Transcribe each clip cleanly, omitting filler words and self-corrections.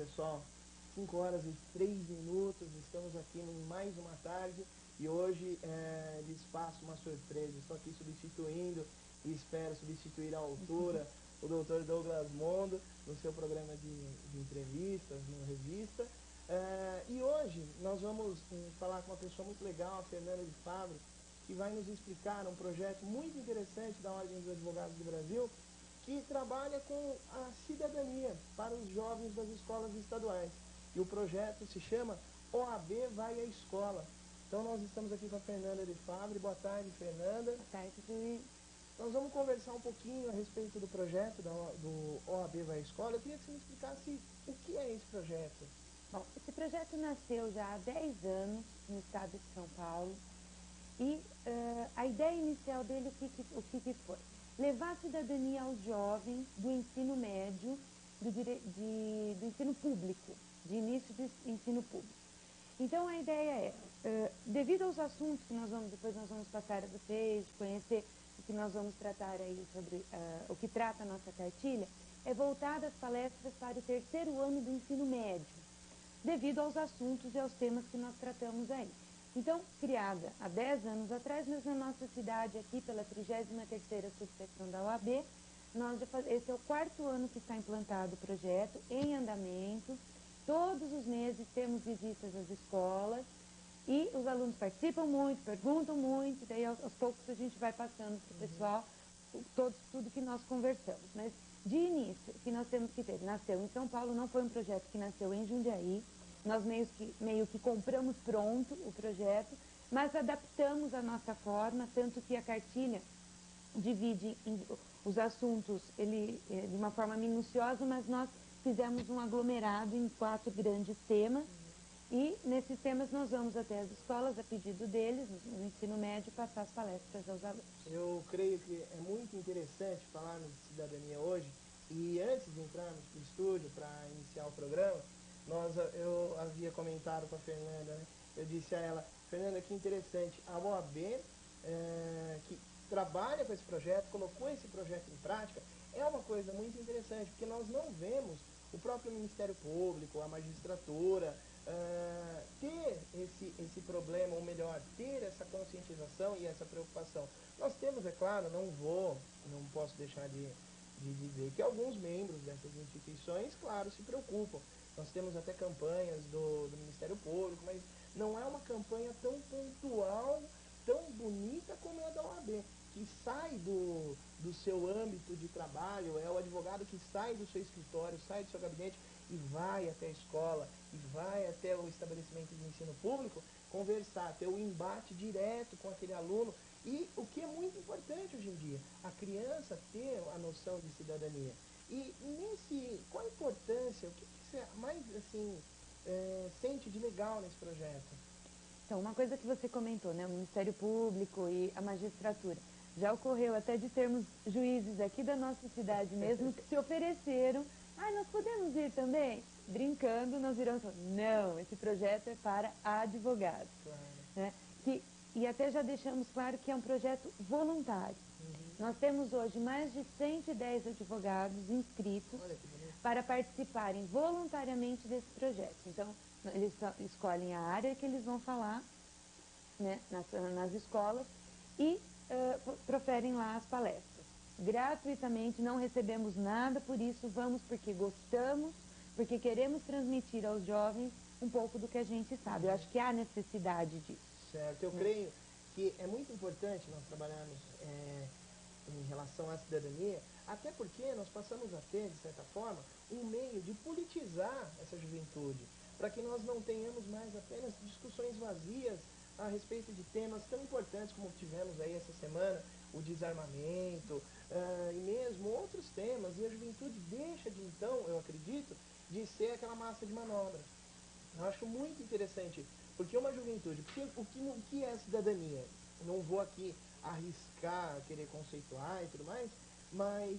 pessoal? 5 horas e 3 minutos, estamos aqui em mais uma tarde e hoje lhes faço uma surpresa. Estou aqui substituindo e espero substituir à altura o Dr. Douglas Mondo no seu programa de entrevistas, no Revista. E hoje nós vamos falar com uma pessoa muito legal, a Fernanda de Fabro, que vai nos explicar um projeto muito interessante da Ordem dos Advogados do Brasil, que trabalha com a cidadania para os jovens das escolas estaduais. E o projeto se chama OAB Vai à Escola. Então nós estamos aqui com a Fernanda de Fabro. Boa tarde, Fernanda. Boa tarde, Luiz. Nós vamos conversar um pouquinho a respeito do projeto do OAB Vai à Escola. Eu queria que você me explicasse o que é esse projeto. Bom, esse projeto nasceu já há 10 anos no estado de São Paulo e a ideia inicial dele, o que foi? Levar a cidadania aos jovens do ensino médio, do ensino público, de início do ensino público. Então a ideia devido aos assuntos que depois nós vamos passar a vocês, conhecer o que nós vamos tratar aí sobre o que trata a nossa cartilha, é voltada as palestras para o terceiro ano do ensino médio, devido aos assuntos e aos temas que nós tratamos aí. Então, criada há 10 anos atrás, mas na nossa cidade aqui, pela 33ª subseção da OAB, esse é o 4º ano que está implantado o projeto, em andamento. Todos os meses temos visitas às escolas e os alunos participam muito, perguntam muito, daí aos poucos a gente vai passando para o pessoal tudo que nós conversamos. Mas, de início, o que nós temos que ter, nasceu em São Paulo, não foi um projeto que nasceu em Jundiaí, nós meio que compramos pronto o projeto, mas adaptamos a nossa forma, tanto que a cartilha divide os assuntos de uma forma minuciosa, mas nós fizemos um aglomerado em 4 grandes temas, e nesses temas nós vamos até as escolas, a pedido deles, no ensino médio, passar as palestras aos alunos. Eu creio que é muito interessante falarmos de cidadania hoje, e antes de entrarmos no estúdio para iniciar o programa, eu havia comentado com a Fernanda, né? Eu disse a ela, Fernanda, que interessante, a OAB, que trabalha com esse projeto, colocou esse projeto em prática, é uma coisa muito interessante, porque nós não vemos o próprio Ministério Público, a magistratura, ter esse problema, ou melhor, ter essa conscientização e essa preocupação. Nós temos, é claro, não posso deixar de dizer que alguns membros dessas instituições, claro, se preocupam. Nós temos até campanhas do Ministério Público, mas não é uma campanha tão pontual, tão bonita como é a da OAB, que sai do seu âmbito de trabalho, é o advogado que sai do seu escritório, sai do seu gabinete e vai até a escola, e vai até o estabelecimento de ensino público, conversar, ter o embate direto com aquele aluno. E o que é muito importante hoje em dia, a criança ter a noção de cidadania. E qual a importância, o que você mais assim, sente de legal nesse projeto? Então, uma coisa que você comentou, né, o Ministério Público e a magistratura. Já ocorreu até de termos juízes aqui da nossa cidade mesmo que se ofereceram. Nós podemos ir também? Brincando, nós viramos e falamos, não, esse projeto é para advogados. Claro. Né? E até já deixamos claro que é um projeto voluntário. Nós temos hoje mais de 110 advogados inscritos para participarem voluntariamente desse projeto. Então, eles escolhem a área que eles vão falar, né, nas escolas e proferem lá as palestras. Gratuitamente, não recebemos nada por isso, vamos porque gostamos, porque queremos transmitir aos jovens um pouco do que a gente sabe. Eu acho que há necessidade disso. Certo, eu creio que é muito importante nós trabalharmos em relação à cidadania, até porque nós passamos a ter, de certa forma, um meio de politizar essa juventude, para que nós não tenhamos mais apenas discussões vazias a respeito de temas tão importantes como tivemos aí essa semana, o desarmamento, e mesmo outros temas, e a juventude deixa de então, eu acredito, de ser aquela massa de manobra. Eu acho muito interessante, porque uma juventude, o que é cidadania? Não vou aqui arriscar, querer conceituar e tudo mais, mas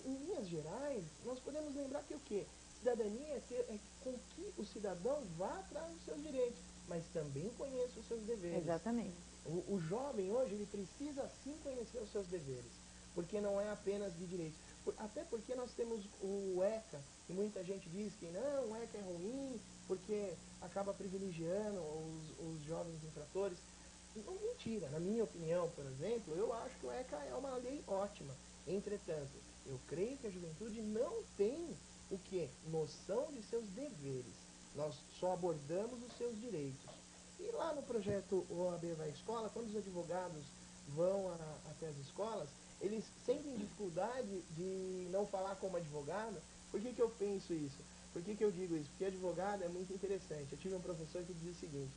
em linhas gerais, nós podemos lembrar que o quê? Cidadania é com que o cidadão vá atrás dos seus direitos, mas também conheça os seus deveres. Exatamente. O jovem hoje, ele precisa sim conhecer os seus deveres, porque não é apenas de direitos. Até porque nós temos o ECA, e muita gente diz que não, o ECA é ruim, porque acaba privilegiando os jovens infratores. Não, mentira, na minha opinião, por exemplo, eu acho que o ECA é uma lei ótima. Entretanto, eu creio que a juventude não tem o quê? Noção de seus deveres. Nós só abordamos os seus direitos. E lá no projeto OAB vai à escola, quando os advogados vão até as escolas, eles sentem dificuldade de não falar como advogado. Por que eu penso isso? Por que eu digo isso? Porque advogado é muito interessante. Eu tive um professor que dizia o seguinte: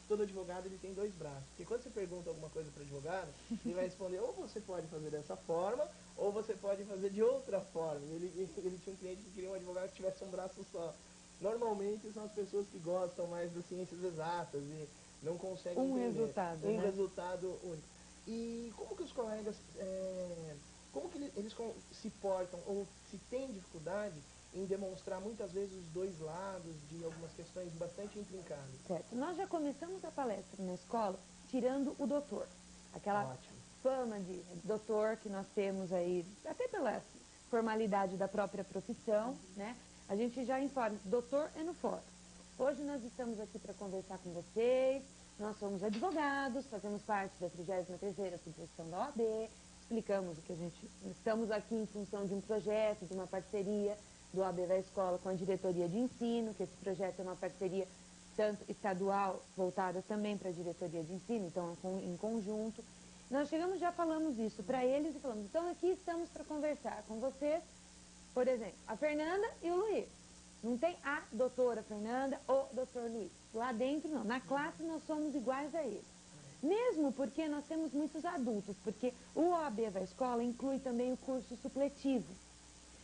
todo advogado ele tem dois braços. Porque quando você pergunta alguma coisa para o advogado, ele vai responder, ou você pode fazer dessa forma, ou você pode fazer de outra forma. E ele tinha um cliente que queria um advogado que tivesse um braço só. Normalmente são as pessoas que gostam mais das ciências exatas e não conseguem entender resultado, um né? resultado único. E como que os colegas, como que eles se portam ou se têm dificuldade em demonstrar muitas vezes os dois lados de algumas questões bastante intrincadas? Certo. Nós já começamos a palestra na escola tirando o doutor. Aquela Ótimo. fama de doutor que nós temos aí, até pela formalidade da própria profissão, né? A gente já informa, doutor é no fórum. Hoje nós estamos aqui para conversar com vocês, nós somos advogados, fazemos parte da 33ª subseção da OAB, explicamos o que a gente... Estamos aqui em função de um projeto, de uma parceria do OAB da Escola com a diretoria de ensino, que esse projeto é uma parceria tanto estadual, voltada também para a diretoria de ensino, então em conjunto. Nós chegamos, já falamos isso para eles e falamos, então aqui estamos para conversar com vocês, por exemplo, a Fernanda e o Luiz. Não tem a doutora Fernanda ou doutor Luiz. Lá dentro não, na classe nós somos iguais a eles. Mesmo porque nós temos muitos adultos, porque o OAB da escola inclui também o curso supletivo.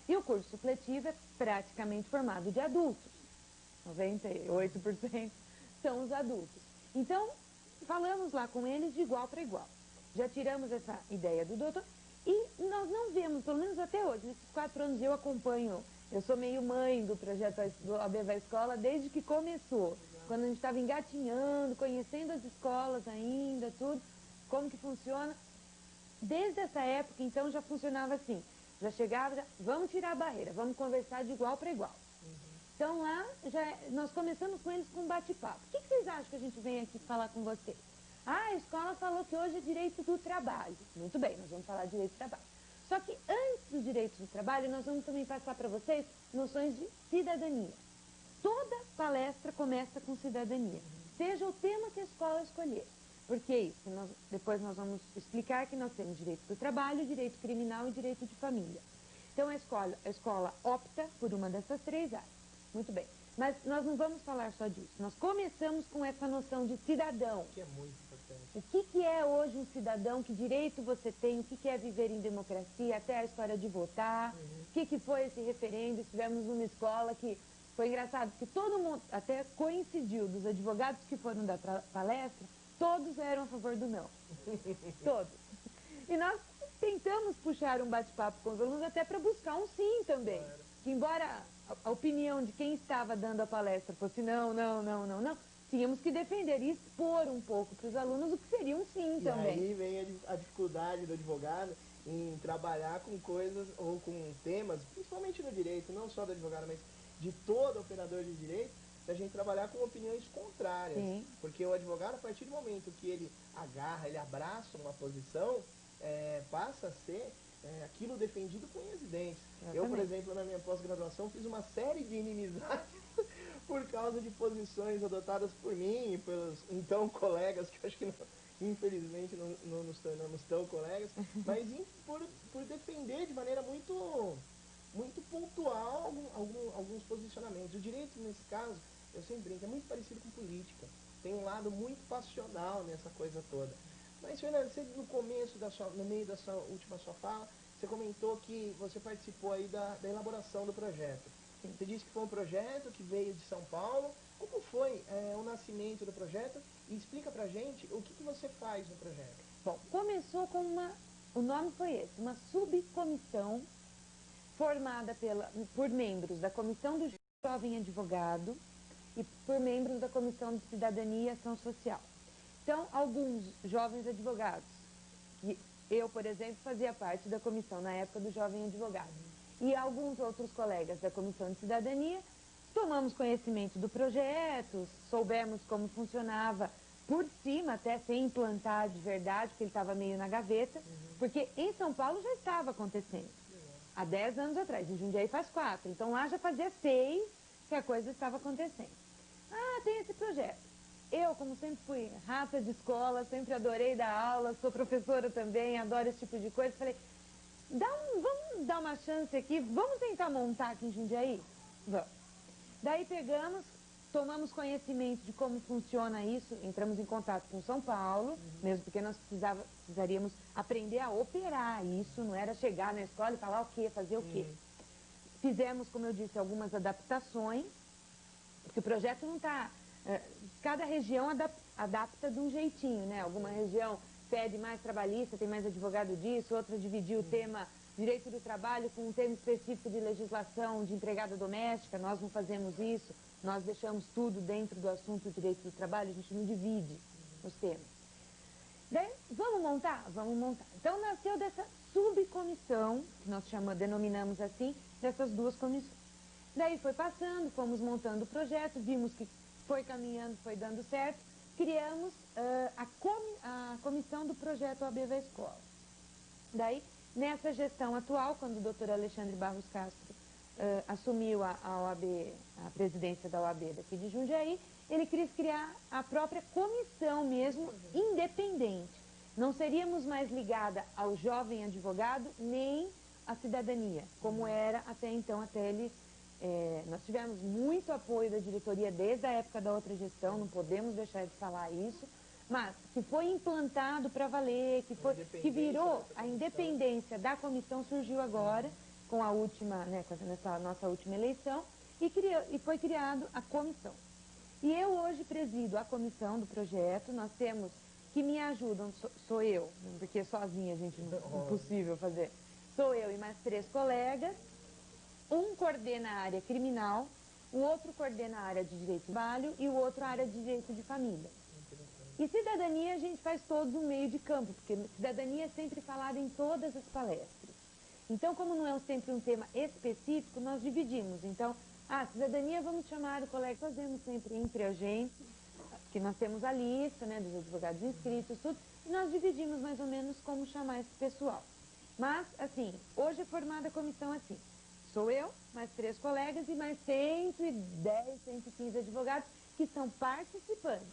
E o curso supletivo é praticamente formado de adultos. 98% são os adultos. Então, falamos lá com eles de igual para igual. Já tiramos essa ideia do doutor e nós não vemos, pelo menos até hoje, nesses 4 anos eu acompanho, eu sou meio mãe do projeto do OAB vai Escola desde que começou. Quando a gente estava engatinhando, conhecendo as escolas ainda, tudo, como que funciona. Desde essa época, então, já funcionava assim. Já chegava, vamos tirar a barreira, vamos conversar de igual para igual. Então lá, nós começamos com eles com um bate-papo. O que vocês acham que a gente vem aqui falar com vocês? Ah, a escola falou que hoje é direito do trabalho. Muito bem, nós vamos falar de direito do trabalho. Só que antes dos direitos do trabalho, nós vamos também passar para vocês noções de cidadania. Toda palestra começa com cidadania, seja o tema que a escola escolher. Porque é isso, depois nós vamos explicar que nós temos direito do trabalho, direito criminal e direito de família. Então a escola opta por uma dessas 3 áreas. Muito bem, mas nós não vamos falar só disso. Nós começamos com essa noção de cidadão. Que é muito importante. O que é hoje um cidadão? Que direito você tem? O que é viver em democracia? Até a história de votar. O que foi esse referendo? Estivemos numa escola que foi engraçado, porque todo mundo, até coincidiu, dos advogados que foram dar palestra, todos eram a favor do não. Todos. E nós tentamos puxar um bate-papo com os alunos até para buscar um sim também. Claro. Que embora a opinião de quem estava dando a palestra fosse não, tínhamos que defender e expor um pouco para os alunos o que seria um sim também. E aí vem a dificuldade do advogado em trabalhar com coisas ou com temas, principalmente no direito, não só do advogado, mas de todo operador de direito, da gente trabalhar com opiniões contrárias. Sim. Porque o advogado, a partir do momento que ele agarra, ele abraça uma posição, passa a ser aquilo defendido com unhas e dentes. Eu, por exemplo, na minha pós-graduação, fiz uma série de inimizades por causa de posições adotadas por mim e pelos então colegas, que eu acho que infelizmente não nos tornamos tão colegas, mas por defender de maneira muito pontual alguns posicionamentos. O direito, nesse caso, eu sempre brinco, é muito parecido com política. Tem um lado muito passional nessa coisa toda. Mas, Fernanda, você no meio da sua última fala, você comentou que você participou aí da elaboração do projeto. Sim. Você disse que foi um projeto que veio de São Paulo. Como foi o nascimento do projeto? E explica pra gente o que você faz no projeto. Bom, começou com o nome foi esse, uma subcomissão formada por membros da Comissão do Jovem Advogado e por membros da Comissão de Cidadania e Ação Social. Então, alguns jovens advogados, que eu, por exemplo, fazia parte da comissão na época do Jovem Advogado. e alguns outros colegas da Comissão de Cidadania, tomamos conhecimento do projeto, soubemos como funcionava por cima, até sem implantar de verdade, porque ele estava meio na gaveta, porque em São Paulo já estava acontecendo. Há 10 anos atrás, em Jundiaí faz 4, então lá já fazia 6 que a coisa estava acontecendo. Ah, tem esse projeto. Eu, como sempre fui rata de escola, sempre adorei dar aula, sou professora também, adoro esse tipo de coisa, falei, vamos dar uma chance aqui, vamos tentar montar aqui em Jundiaí? Vamos. Daí pegamos, tomamos conhecimento de como funciona isso, entramos em contato com São Paulo, mesmo porque nós precisaríamos aprender a operar isso, não era chegar na escola e falar o quê, fazer o quê. Fizemos, como eu disse, algumas adaptações, porque o projeto não está... cada região adapta de um jeitinho, né? Alguma região pede mais trabalhista, tem mais advogado disso, outra dividiu o tema direito do trabalho com um tema específico de legislação de empregada doméstica, nós não fazemos isso, nós deixamos tudo dentro do assunto direito do trabalho, a gente não divide os temas. Daí, vamos montar? Vamos montar. Então, nasceu dessa subcomissão, que nós denominamos assim, dessas duas comissões. Daí foi passando, fomos montando o projeto, vimos que foi caminhando, foi dando certo, criamos a comissão do projeto OAB da escola. Daí, nessa gestão atual, quando o doutor Alexandre Barros Castro assumiu a OAB, a presidência da OAB daqui de Jundiaí, ele quis criar a própria comissão mesmo, independente. Não seríamos mais ligada ao jovem advogado, nem à cidadania, como era até então, até ele... nós tivemos muito apoio da diretoria desde a época da outra gestão, não podemos deixar de falar isso, mas que foi implantado para valer, que virou a independência da comissão, surgiu agora, com a última, né, nessa nossa última eleição, e foi criado a comissão. E eu hoje presido a comissão do projeto, nós temos, que me ajudam, sou eu, porque sozinha a gente não é possível fazer, sou eu e mais 3 colegas, um coordena a área criminal, o outro coordena a área de direito do trabalho e o outro a área de direito de família. E cidadania a gente faz todos no meio de campo, porque cidadania é sempre falada em todas as palestras. Então, como não é sempre um tema específico, nós dividimos. Então, cidadania vamos chamar o colega, fazemos sempre entre a gente, que nós temos a lista, né, dos advogados inscritos, tudo, e nós dividimos mais ou menos como chamar esse pessoal. Mas, assim, hoje é formada a comissão assim. Sou eu, mais 3 colegas e mais 110, 115 advogados que são participantes.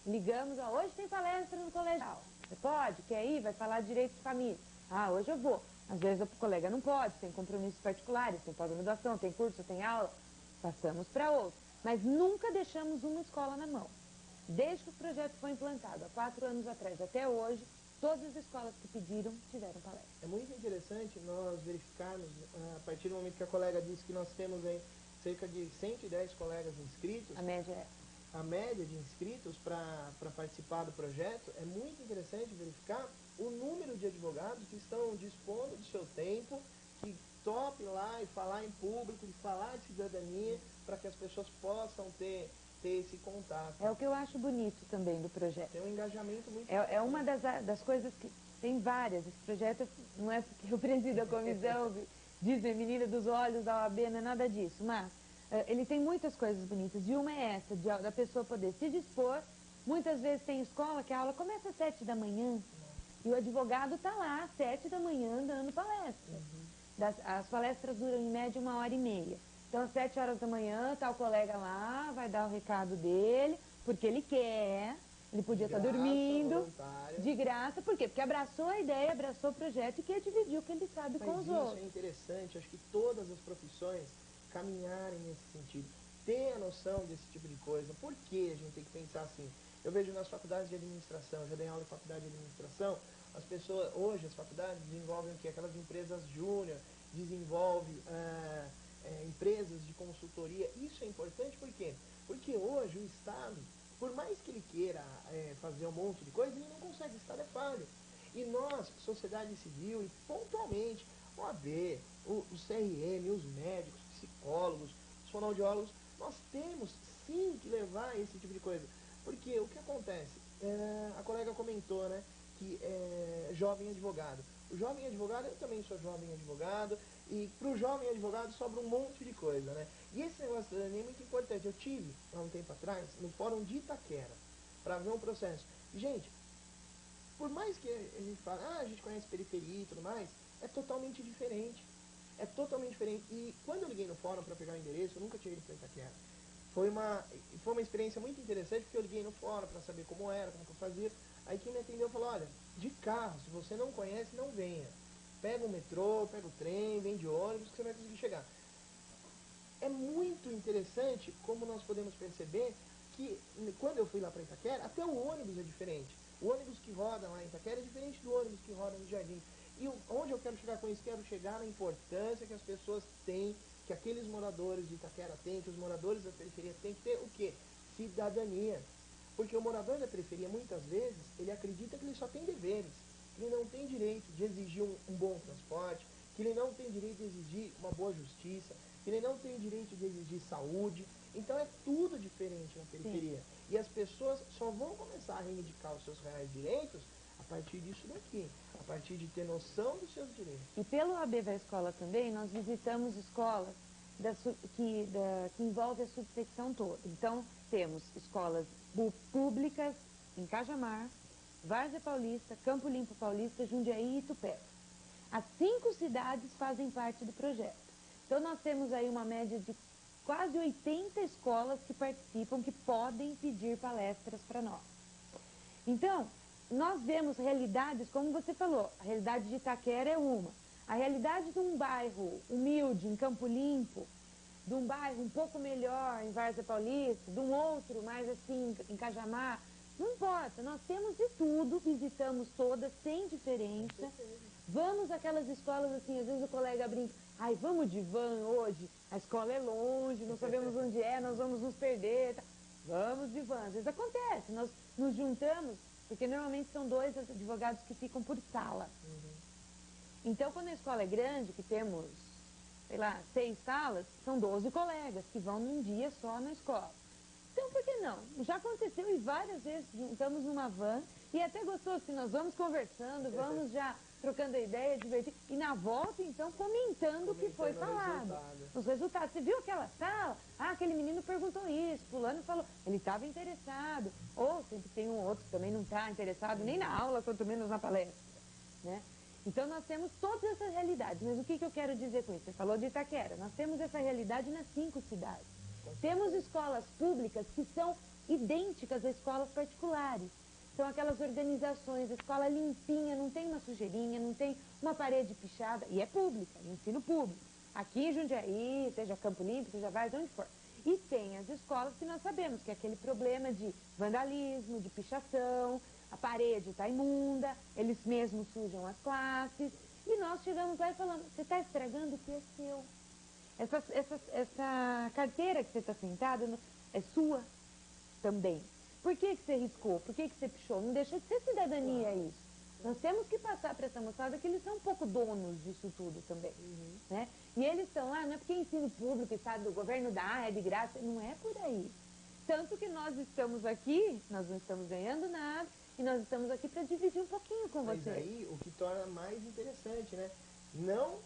Ligamos, hoje tem palestra no colegial. Você pode? Quer ir? Vai falar de direito de família. Hoje eu vou. Às vezes o colega não pode, tem compromissos particulares, tem pós-graduação, tem curso, tem aula. Passamos para outro. Mas nunca deixamos uma escola na mão. Desde que o projeto foi implantado, há 4 anos atrás até hoje, todas as escolas que pediram tiveram palestra. É muito interessante nós verificarmos, a partir do momento que a colega disse que nós temos aí cerca de 110 colegas inscritos. A média é. A média de inscritos para participar do projeto, é muito interessante verificar o número de advogados que estão dispondo do seu tempo, que topem lá e falar em público, de falar de cidadania, para que as pessoas possam ter esse contato. É o que eu acho bonito também do projeto. Tem um engajamento muito É uma das coisas que... Tem várias. Esse projeto não é porque eu presido a comissão, dizem menina dos olhos da OAB, não é nada disso, mas ele tem muitas coisas bonitas. E uma é essa, da pessoa poder se dispor. Muitas vezes tem escola que a aula começa às 7 da manhã e o advogado está lá às 7 da manhã dando palestra. As palestras duram em média 1h30. Então, às 7 horas da manhã, está o colega lá, vai dar o recado dele, porque ele quer, ele podia estar dormindo, voluntário. De graça. Por quê? Porque abraçou a ideia, abraçou o projeto e quer dividir o que ele sabe com os outros. Mas isso é interessante, acho que todas as profissões caminharem nesse sentido, ter a noção desse tipo de coisa. Por que a gente tem que pensar assim? Eu vejo nas faculdades de administração, já dei aula em faculdade de administração, as pessoas, hoje as faculdades desenvolvem o quê? Aquelas empresas júnior, desenvolvem empresas de consultoria. Isso é importante por quê? Porque hoje o Estado, por mais que ele queira fazer um monte de coisa, ele não consegue, o Estado é falho. E nós, sociedade civil, e pontualmente, o OAB, o CRM, os médicos, psicólogos, os fonoaudiólogos, nós temos sim que levar esse tipo de coisa. Porque o que acontece? A colega comentou, né, que jovem advogado. O jovem advogado, eu também sou jovem advogado, E para o jovem advogado sobra um monte de coisa, né? E esse negócio da cidadania é muito importante. Eu tive, há um tempo atrás, no fórum de Itaquera, para ver um processo. Gente, por mais que a gente fale, a gente conhece periferia e tudo mais, é totalmente diferente. É totalmente diferente. E quando eu liguei no fórum para pegar o endereço, eu nunca tinha ido para Itaquera. Foi uma experiência muito interessante, porque eu liguei no fórum para saber como era, como que eu fazia. Aí quem me atendeu falou, olha, de carro, se você não conhece, não venha. Pega o metrô, pega o trem, vem de ônibus, que você vai conseguir chegar. É muito interessante como nós podemos perceber que quando eu fui lá para Itaquera, até o ônibus é diferente. O ônibus que roda lá em Itaquera é diferente do ônibus que roda no Jardim. E onde eu quero chegar com isso? Quero chegar na importância que as pessoas têm, que aqueles moradores de Itaquera têm, que os moradores da periferia têm que ter o quê? Cidadania. Porque o morador da periferia, muitas vezes, ele acredita que ele só tem deveres, que ele não tem direito de exigir um bom transporte, que ele não tem direito de exigir uma boa justiça, que ele não tem direito de exigir saúde. Então é tudo diferente na periferia. Sim. E as pessoas só vão começar a reivindicar os seus reais direitos a partir disso daqui, a partir de ter noção dos seus direitos. E pelo AB da escola também, nós visitamos escolas que envolvem a subsecção toda. Então, temos escolas públicas em Cajamar, Várzea Paulista, Campo Limpo Paulista, Jundiaí e Itupeva. As 5 cidades fazem parte do projeto. Então, nós temos aí uma média de quase 80 escolas que participam, que podem pedir palestras para nós. Então, nós vemos realidades, como você falou, a realidade de Itaquera é uma. A realidade de um bairro humilde, em Campo Limpo, de um bairro um pouco melhor, em Várzea Paulista, de um outro mais assim, em Cajamar, não importa, nós temos de tudo, visitamos todas, sem diferença. Vamos àquelas escolas assim, às vezes o colega brinca, ai, vamos de van hoje, a escola é longe, não sabemos onde é, nós vamos nos perder. Vamos de van. Às vezes acontece, nós nos juntamos, porque normalmente são 2 advogados que ficam por sala. Então, quando a escola é grande, que temos, sei lá, 6 salas, são 12 colegas que vão num dia só na escola. Então, por que não? Já aconteceu e várias vezes juntamos numa van e é até gostoso que nós vamos conversando, vamos já trocando ideia, divertindo. E na volta, então, comentando o que foi falado. Os resultados. Você viu aquela sala? Ah, aquele menino perguntou isso, fulano falou. Ele estava interessado. Ou sempre tem um outro que também não está interessado nem na aula, quanto menos na palestra. Né? Então, nós temos todas essas realidades. Mas o que eu quero dizer com isso? Você falou de Itaquera. Nós temos essa realidade nas 5 cidades. Temos escolas públicas que são idênticas a escolas particulares. São aquelas organizações, a escola limpinha, não tem uma sujeirinha, não tem uma parede pichada, e é pública, ensino público. Aqui em Jundiaí, seja Campo Limpo, seja Várzea, onde for. E tem as escolas que nós sabemos que é aquele problema de vandalismo, de pichação, a parede está imunda, eles mesmos sujam as classes, e nós chegamos lá e falamos, você está estragando o que é seu. Essa carteira que você está sentado é sua também. Por que você riscou? Por que você pichou? Não deixa de ser cidadania isso. Nós temos que passar para essa moçada que eles são um pouco donos disso tudo também. Né? E eles estão lá, não é porque ensino público, estado do governo dá, é de graça, não é por aí. Tanto que nós estamos aqui, nós não estamos ganhando nada, e nós estamos aqui para dividir um pouquinho com você. Mas aí o que torna mais interessante, né? Não,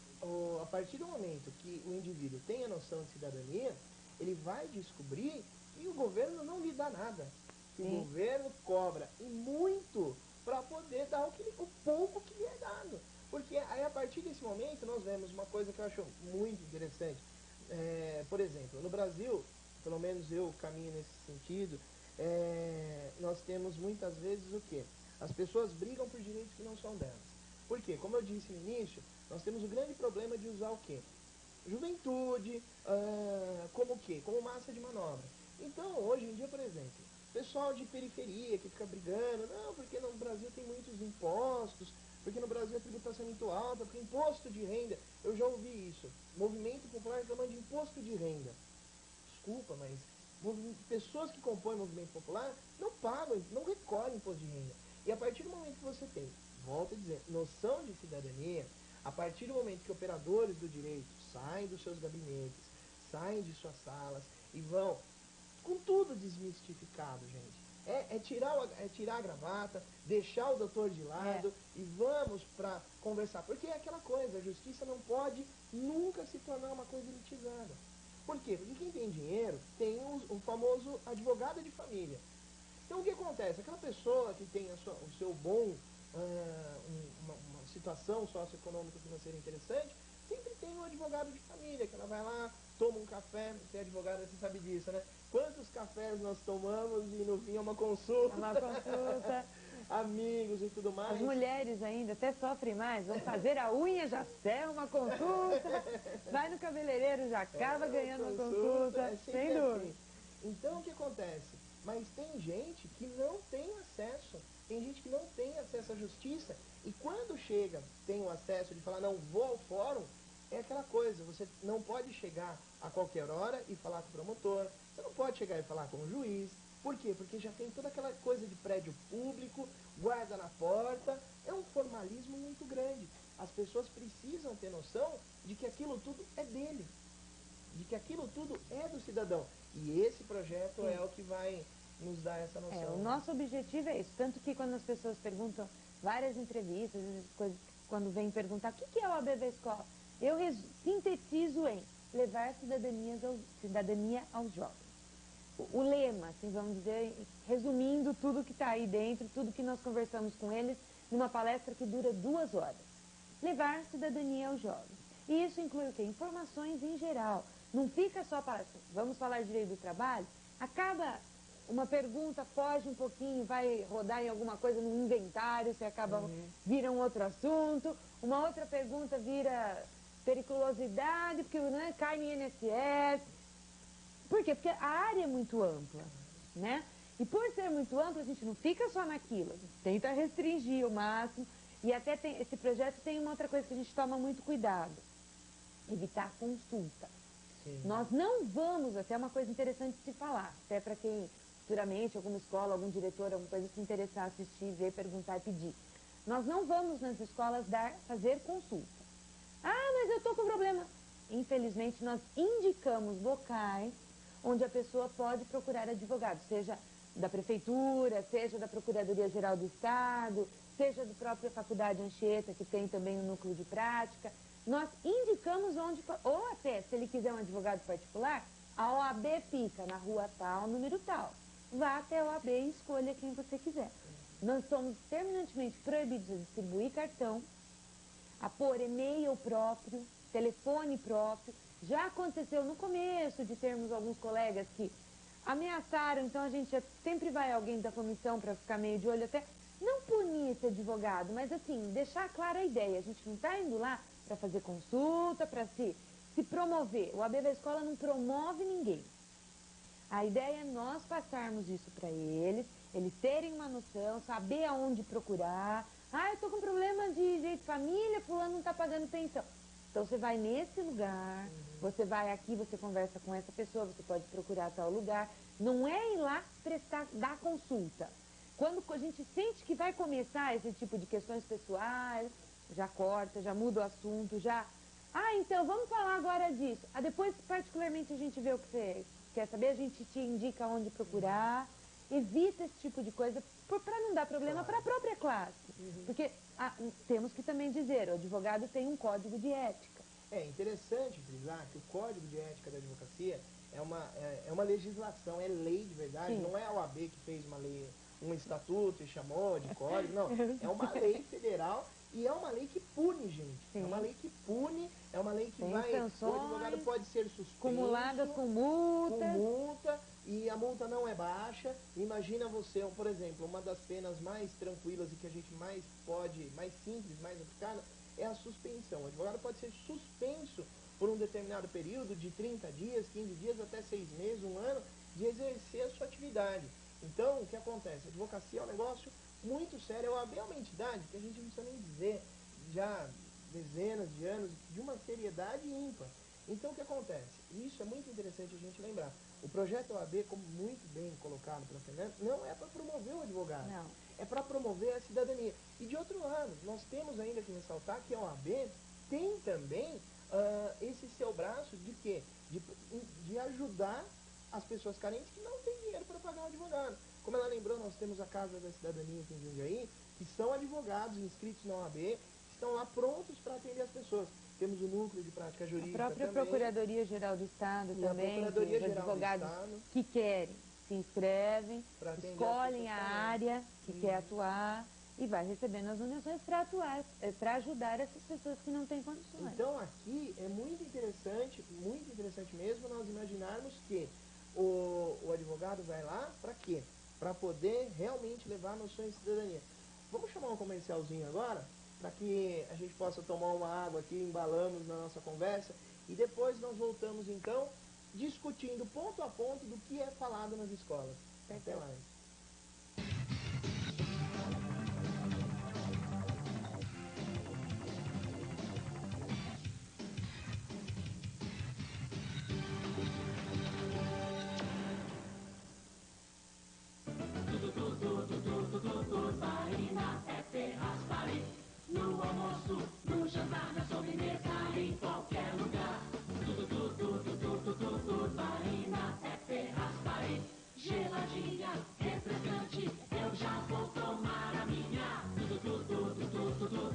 a partir do momento que o indivíduo tem a noção de cidadania, ele vai descobrir que o governo não lhe dá nada. Que o governo cobra, e muito, para poder dar o pouco que lhe é dado. Porque aí a partir desse momento nós vemos uma coisa que eu acho muito interessante. Por exemplo, no Brasil, pelo menos eu caminho nesse sentido, nós temos muitas vezes o quê? As pessoas brigam por direitos que não são delas. Por quê? Como eu disse no início, nós temos o grande problema de usar o quê? Juventude, como o quê? Como massa de manobra. Então, hoje em dia, por exemplo, pessoal de periferia que fica brigando, não, porque no Brasil tem muitos impostos, porque no Brasil a tributação é muito alta, porque imposto de renda, eu já ouvi isso, movimento popular reclamando de imposto de renda. Desculpa, mas pessoas que compõem o movimento popular não pagam, não recolhem imposto de renda. E a partir do momento que você tem, volto a dizer, noção de cidadania, a partir do momento que operadores do direito saem dos seus gabinetes, saem de suas salas e vão com tudo desmistificado, gente. É tirar a gravata, deixar o doutor de lado e vamos para conversar. Porque é aquela coisa, a justiça não pode nunca se tornar uma coisa elitizada. Por quê? Porque quem tem dinheiro tem o famoso advogado de família. Então o que acontece? Aquela pessoa que tem o seu bom, uma situação socioeconômica financeira interessante, sempre tem um advogado de família, que ela vai lá, toma um café, você é advogada, você sabe disso, né? Quantos cafés nós tomamos e no fim é uma consulta? É uma consulta. Amigos e tudo mais. As mulheres ainda até sofrem mais, vão fazer a unha, já serve uma consulta, vai no cabeleireiro, já acaba ganhando uma consulta, sem dúvida. Assim. Então o que acontece? Mas tem gente que não tem acesso, tem gente que não tem acesso à justiça, e quando chega, tem o acesso de falar, não, vou ao fórum, é aquela coisa, você não pode chegar a qualquer hora e falar com o promotor, você não pode chegar e falar com o juiz. Por quê? Porque já tem toda aquela coisa de prédio público, guarda na porta, é um formalismo muito grande. As pessoas precisam ter noção de que aquilo tudo é dele, de que aquilo tudo é do cidadão. E esse projeto é o que vai nos dar essa noção. O nosso objetivo é isso, tanto que quando as pessoas perguntam, várias entrevistas, coisas, quando vêm perguntar o que é o AB da escola, eu sintetizo em levar cidadania aos jovens. O lema, assim, vamos dizer, resumindo tudo que está aí dentro, tudo que nós conversamos com eles, numa palestra que dura 2 horas. Levar cidadania aos jovens. E isso inclui o quê? Informações em geral. Não fica só para, vamos falar de direito do trabalho, acaba uma pergunta, foge um pouquinho, vai rodar em alguma coisa no inventário, você acaba, vira um outro assunto, uma outra pergunta vira periculosidade, porque cai no INSS. Por quê? Porque a área é muito ampla, né? E por ser muito ampla, a gente não fica só naquilo, a gente tenta restringir o máximo. E até esse projeto tem uma outra coisa que a gente toma muito cuidado, evitar consulta. Sim. Nós não vamos, até uma coisa interessante de se falar, até para quem futuramente, alguma escola, algum diretor, alguma coisa se interessar, assistir, ver, perguntar e pedir. Nós não vamos nas escolas fazer consulta. Ah, mas eu estou com problema. Infelizmente, nós indicamos locais onde a pessoa pode procurar advogado, seja da prefeitura, seja da Procuradoria-Geral do Estado, seja da própria Faculdade Anchieta, que tem também um núcleo de prática. Nós indicamos onde, ou até, se ele quiser um advogado particular, a OAB fica na rua tal, número tal. Vá até a OAB e escolha quem você quiser. Nós somos terminantemente proibidos de distribuir cartão, a pôr e-mail próprio, telefone próprio. Já aconteceu no começo de termos alguns colegas que ameaçaram, então a gente sempre vai alguém da comissão para ficar meio de olho, até não punir esse advogado, mas assim, deixar clara a ideia. A gente não está indo lá para fazer consulta, para se promover. O AB da escola não promove ninguém. A ideia é nós passarmos isso para eles terem uma noção, saber aonde procurar. Ah, eu estou com problema de direito de família, fulano não está pagando pensão. Então você vai nesse lugar, você vai aqui, você conversa com essa pessoa, você pode procurar tal lugar. Não é ir lá dar consulta. Quando a gente sente que vai começar esse tipo de questões pessoais, já corta, já muda o assunto, já... Ah, então vamos falar agora disso. Ah, depois, particularmente, a gente vê o que você quer saber, a gente te indica onde procurar. Evita esse tipo de coisa para não dar problema para a própria classe. Porque temos que também dizer, o advogado tem um código de ética. É interessante frisar que o Código de Ética da Advocacia é uma legislação, é lei de verdade, Sim. não é a OAB que fez uma lei, um estatuto e chamou de código, não. É uma lei federal e é uma lei que pune, gente. Sim. É uma lei que pune, é uma lei que tem vai... sanções, o advogado pode ser suspenso. Acumuladas com multa. Com multa, e a multa não é baixa. Imagina você, por exemplo, uma das penas mais tranquilas e que a gente mais pode, mais simples, mais aplicada, é a suspensão. O advogado pode ser suspenso por um determinado período de 30 dias, 15 dias, até 6 meses, 1 ano, de exercer a sua atividade. Então, o que acontece? A advocacia é um negócio muito sério. A OAB é uma entidade que a gente não precisa nem dizer, já dezenas de anos, de uma seriedade ímpar. Então, o que acontece? Isso é muito interessante a gente lembrar. O projeto OAB, como muito bem colocado pela Fernanda, não é para promover o advogado. Não. É para promover a cidadania. E de outro lado, nós temos ainda que ressaltar que a OAB tem também esse seu braço de quê? De ajudar as pessoas carentes que não têm dinheiro para pagar um advogado. Como ela lembrou, nós temos a Casa da Cidadania aqui em Jundiaí, que são advogados inscritos na OAB, que estão lá prontos para atender as pessoas. Temos o núcleo de prática jurídica A própria também. Procuradoria-Geral do Estado E a também, que os Procuradoria-Geral do advogados Estado. que querem se inscrevem, Pra atender escolhem as a pessoas área que também. quer atuar e vai recebendo as donações para atuar, para ajudar essas pessoas que não têm condições. Então aqui é muito interessante mesmo nós imaginarmos que o advogado vai lá para quê? Para poder realmente levar noções de cidadania. Vamos chamar um comercialzinho agora, para que a gente possa tomar uma água aqui, embalamos na nossa conversa, e depois nós voltamos então discutindo ponto a ponto do que é falado nas escolas. Até mais. Turbaína é Ferraspari. No almoço, no jantar, na sobremesa, em qualquer lugar. Turbaína é Ferraspari. Geladinha, refrescante, eu já vou tomar a minha.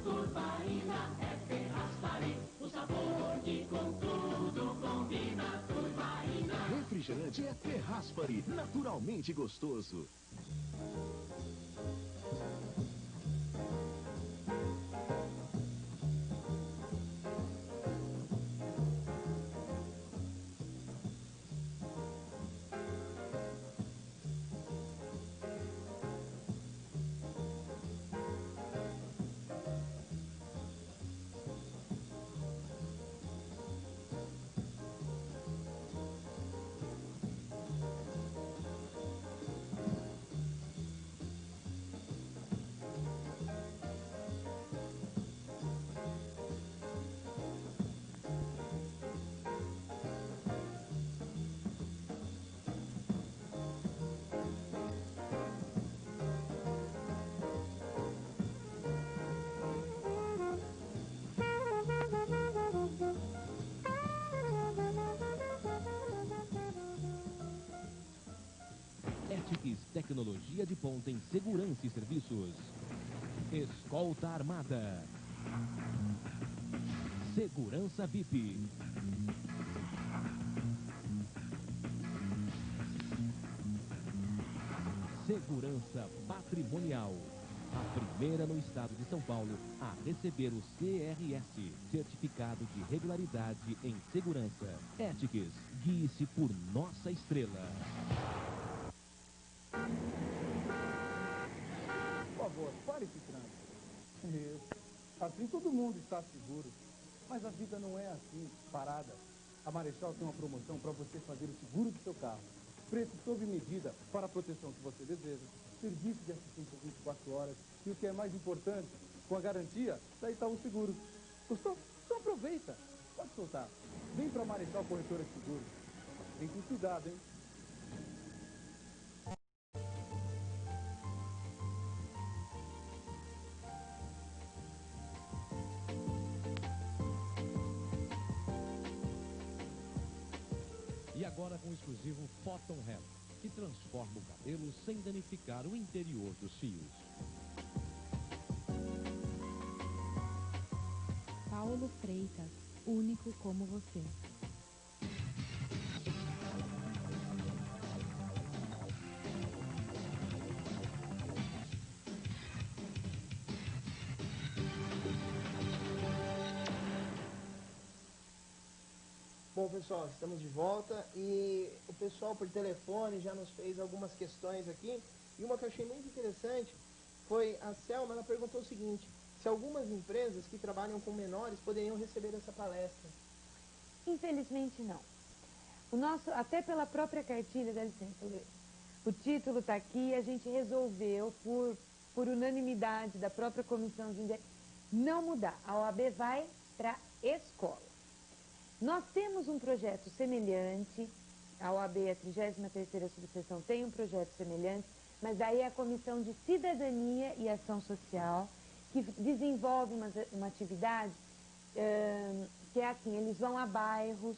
Turbaína é Ferraspari. O sabor que com tudo combina. Turbaína. Refrigerante é Ferraspari, naturalmente gostoso. Ethics, tecnologia de ponta em segurança e serviços. Escolta Armada. Segurança VIP. Segurança Patrimonial. A primeira no estado de São Paulo a receber o CRS, Certificado de Regularidade em Segurança. Ethics, guie-se por nossa estrela. Por favor, pare esse trânsito. Isso. Assim todo mundo está seguro. Mas a vida não é assim, parada. A Marechal tem uma promoção para você fazer o seguro do seu carro. Preço sob medida para a proteção que você deseja. Serviço de assistência 24 horas. E o que é mais importante, com a garantia da Itaú Seguros. Gostou? Então aproveita. Pode soltar. Vem para a Marechal Corretora de Seguros. Vem com cuidado, hein? E agora com o exclusivo Photon Head, que transforma o cabelo sem danificar o interior dos fios. Paulo Freitas, único como você. Bom, pessoal, estamos de volta e o pessoal por telefone já nos fez algumas questões aqui. E uma que eu achei muito interessante foi a Selma, ela perguntou o seguinte: se algumas empresas que trabalham com menores poderiam receber essa palestra? Infelizmente não. O nosso, até pela própria cartilha, dá licença, Luiz. O título está aqui, a gente resolveu, por unanimidade da própria comissão de não mudar. A OAB vai para escola. Nós temos um projeto semelhante, a OAB, a 33ª subseção, tem um projeto semelhante, mas daí é a Comissão de Cidadania e Ação Social, que desenvolve uma atividade que é assim, eles vão a bairros,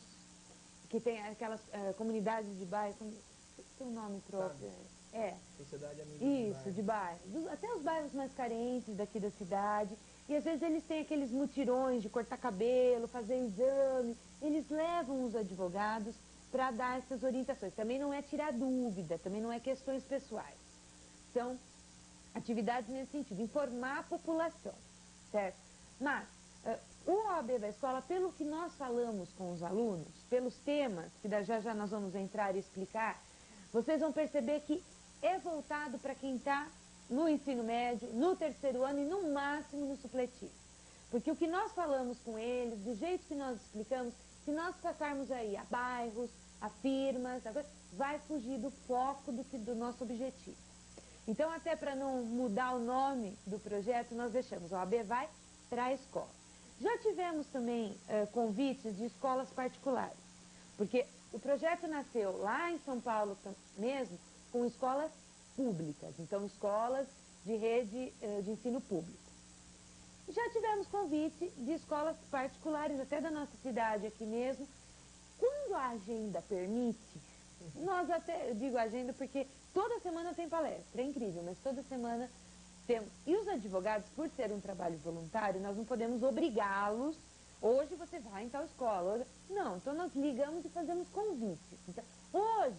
que tem aquelas comunidades de bairro, tem um nome próprio. Sociedade Amiga Isso, de bairro. Até os bairros mais carentes daqui da cidade. E às vezes eles têm aqueles mutirões de cortar cabelo, fazer exame. Eles levam os advogados para dar essas orientações. Também não é tirar dúvida, também não é questões pessoais. São atividades nesse sentido, informar a população, certo? Mas o OAB da escola, pelo que nós falamos com os alunos, pelos temas, que já nós vamos entrar e explicar, vocês vão perceber que é voltado para quem está no ensino médio, no terceiro ano e no máximo no supletivo. Porque o que nós falamos com eles, do jeito que nós explicamos, se nós passarmos aí a bairros, a firmas, vai fugir do foco do nosso objetivo. Então, até para não mudar o nome do projeto, nós deixamos o OAB vai para a escola. Já tivemos também convites de escolas particulares, porque o projeto nasceu lá em São Paulo mesmo, com escolas públicas, então escolas de rede de ensino público. Já tivemos convite de escolas particulares, até da nossa cidade aqui mesmo. Quando a agenda permite, nós até, eu digo agenda porque toda semana tem palestra, é incrível, mas toda semana temos. E os advogados, por ser um trabalho voluntário, nós não podemos obrigá-los, hoje você vai em tal escola, hoje... Não, então nós ligamos e fazemos convites. Então, hoje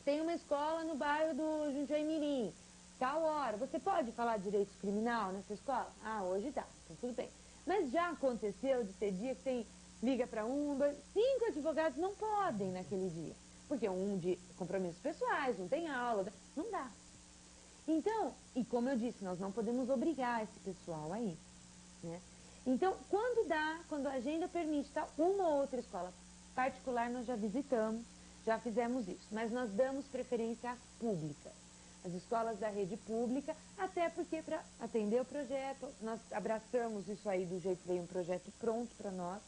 tem uma escola no bairro do Jundiaí Mirim, tal hora, você pode falar direito criminal nessa escola? Ah, hoje tá, então tudo bem. Mas já aconteceu de ter dia que tem, liga para 1, 2, 5 advogados não podem naquele dia. Porque um de compromissos pessoais, não tem aula, não dá. Então, e como eu disse, nós não podemos obrigar esse pessoal a ir, né? Então, quando dá, quando a agenda permite, tá, uma ou outra escola particular nós já visitamos, já fizemos isso, mas nós damos preferência às públicas, as escolas da rede pública, até porque para atender o projeto, nós abraçamos isso aí do jeito que veio um projeto pronto para nós,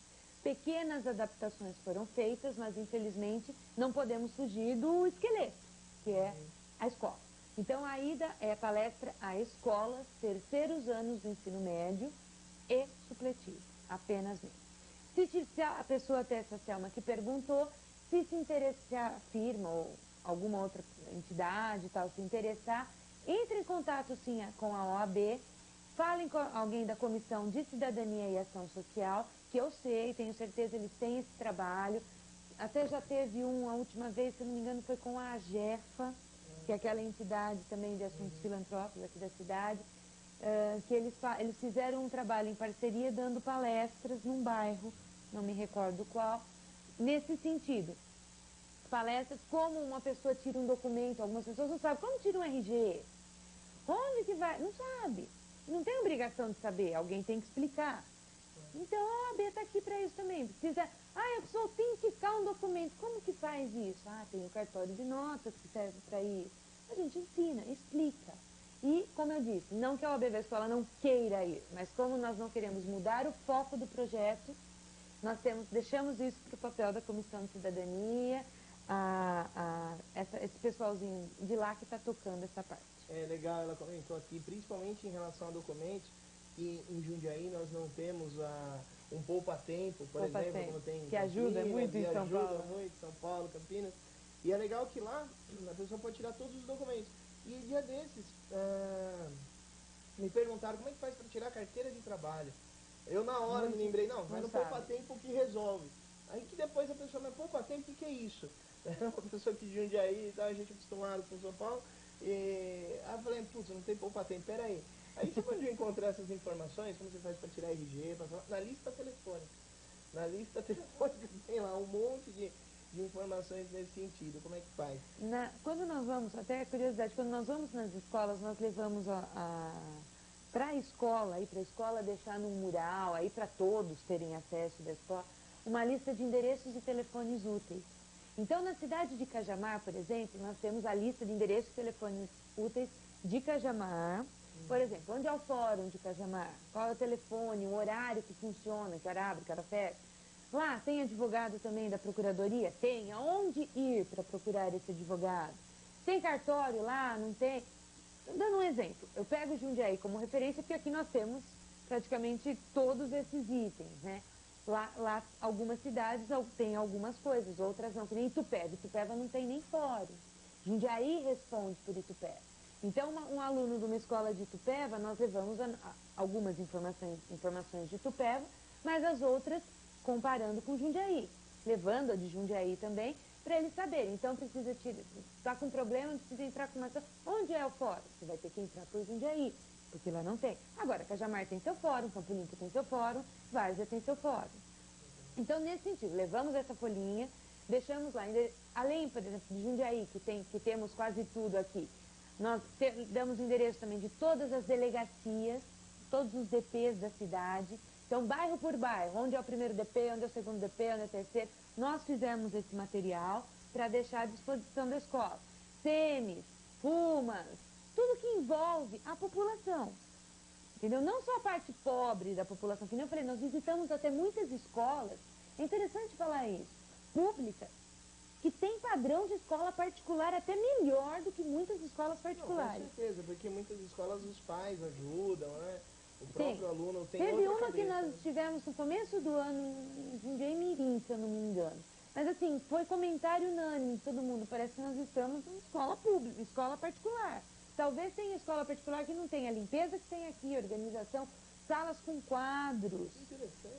pequenas adaptações foram feitas, mas infelizmente não podemos fugir do esqueleto, que é a escola. Então a ida é palestra a escolas, terceiros anos do ensino médio e supletivo, apenas mesmo. Se a pessoa até essa Selma que perguntou, se interessar a firma ou alguma outra entidade tal, se interessar, entre em contato sim com a OAB, falem com alguém da Comissão de Cidadania e Ação Social, que eu sei, tenho certeza eles têm esse trabalho. Até já teve a última vez, se não me engano, foi com a AGEFA, que é aquela entidade também de assuntos filantrópicos aqui da cidade, que eles fizeram um trabalho em parceria dando palestras num bairro, não me recordo qual, nesse sentido. Palestras como uma pessoa tira um documento, algumas pessoas não sabem, como tira um RG? Onde que vai? Não sabe. Não tem obrigação de saber, alguém tem que explicar. Então a OAB está aqui para isso também. Precisa, eu preciso autenticar um documento. Como que faz isso? Tem o cartório de notas que serve para isso. A gente ensina, explica. E, como eu disse, não que a OAB da escola não queira ir, mas como nós não queremos mudar o foco do projeto, nós deixamos isso para o papel da Comissão de Cidadania, esse pessoalzinho de lá que está tocando essa parte. É legal, ela comentou aqui, principalmente em relação a documentos, que em Jundiaí nós não temos um poupa-tempo, por exemplo, como tem em que ajuda Campinas, muito em São Paulo. Ajuda muito, São Paulo, Campinas. E é legal que lá a pessoa pode tirar todos os documentos. E dia desses, me perguntaram como é que faz para tirar a carteira de trabalho. Eu na hora me lembrei, vai no poupa-tempo que resolve. Aí que depois a pessoa, mas poupa-tempo, o que é isso? Uma pessoa que de Jundiaí, a gente acostumado com São Paulo. Aí eu falei, putz, não tem poupa-tempo, peraí. Aí você pode encontrar essas informações, como você faz para tirar RG, na lista telefônica. Na lista telefônica tem lá um monte de informações nesse sentido. Como é que faz? Quando nós vamos, até curiosidade, quando nós vamos nas escolas, nós levamos para a escola deixar num mural, aí para todos terem acesso da escola, uma lista de endereços e telefones úteis. Então, na cidade de Cajamar, por exemplo, nós temos a lista de endereços e telefones úteis de Cajamar. Por exemplo, onde é o fórum de Cajamar? Qual é o telefone, o horário que funciona, que hora abre, que hora fecha? Lá, tem advogado também da procuradoria? Tem. Aonde ir para procurar esse advogado? Tem cartório lá? Não tem? Dando um exemplo, eu pego o Jundiaí como referência, porque aqui nós temos praticamente todos esses itens, né? Lá algumas cidades têm algumas coisas, outras não, que nem Itupeva. Itupeva não tem nem fórum. Jundiaí responde por Itupeva. Então, um aluno de uma escola de Itupeva, nós levamos algumas informações de Itupeva, mas as outras comparando com Jundiaí, levando a de Jundiaí também, para eles saberem. Então, está com problema, precisa entrar com uma... Onde é o fórum? Você vai ter que entrar por Jundiaí, porque lá não tem. Agora, Cajamar tem seu fórum, Campo Limpo tem seu fórum, Várzea tem seu fórum. Então, nesse sentido, levamos essa folhinha, deixamos lá, além, por exemplo, de Jundiaí, que temos quase tudo aqui, nós damos o endereço também de todas as delegacias, todos os DPs da cidade. Então, bairro por bairro, onde é o primeiro DP, onde é o segundo DP, onde é o terceiro. Nós fizemos esse material para deixar à disposição da escola. SEMES, FUMAS, tudo que envolve a população. Entendeu? Não só a parte pobre da população, que nem eu falei, nós visitamos até muitas escolas, é interessante falar isso, públicas, que tem padrão de escola particular até melhor do que muitas escolas particulares. Não, com certeza, porque muitas escolas os pais ajudam, né? O próprio aluno tem Teve outra uma que cabeça, nós estivemos no começo do ano, em Mirim, se eu não me engano. Mas assim, foi comentário unânime de todo mundo, parece que nós estamos em escola pública, escola particular. Talvez tenha escola particular que não tenha a limpeza que tem aqui, organização, salas com quadros,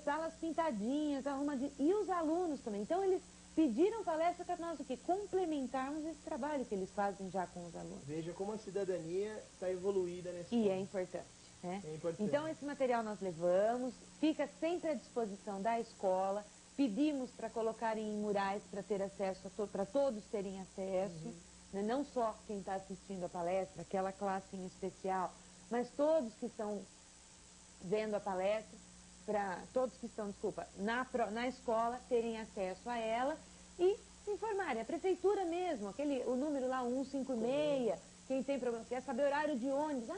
salas pintadinhas, arrumadinhas, e os alunos também. Então eles pediram palestra para nós o quê? Complementarmos esse trabalho que eles fazem já com os alunos. Veja como a cidadania está evoluída nesse E ponto. é importante. Né? É importante. Então esse material nós levamos, fica sempre à disposição da escola, pedimos para colocarem em murais para ter acesso, para todos terem acesso, né? Não só quem está assistindo a palestra, aquela classe em especial, mas todos que estão vendo a palestra, para todos que estão, na escola terem acesso a ela e se informarem. A prefeitura mesmo, o número lá 156, quem tem problema, quer saber horário de ônibus,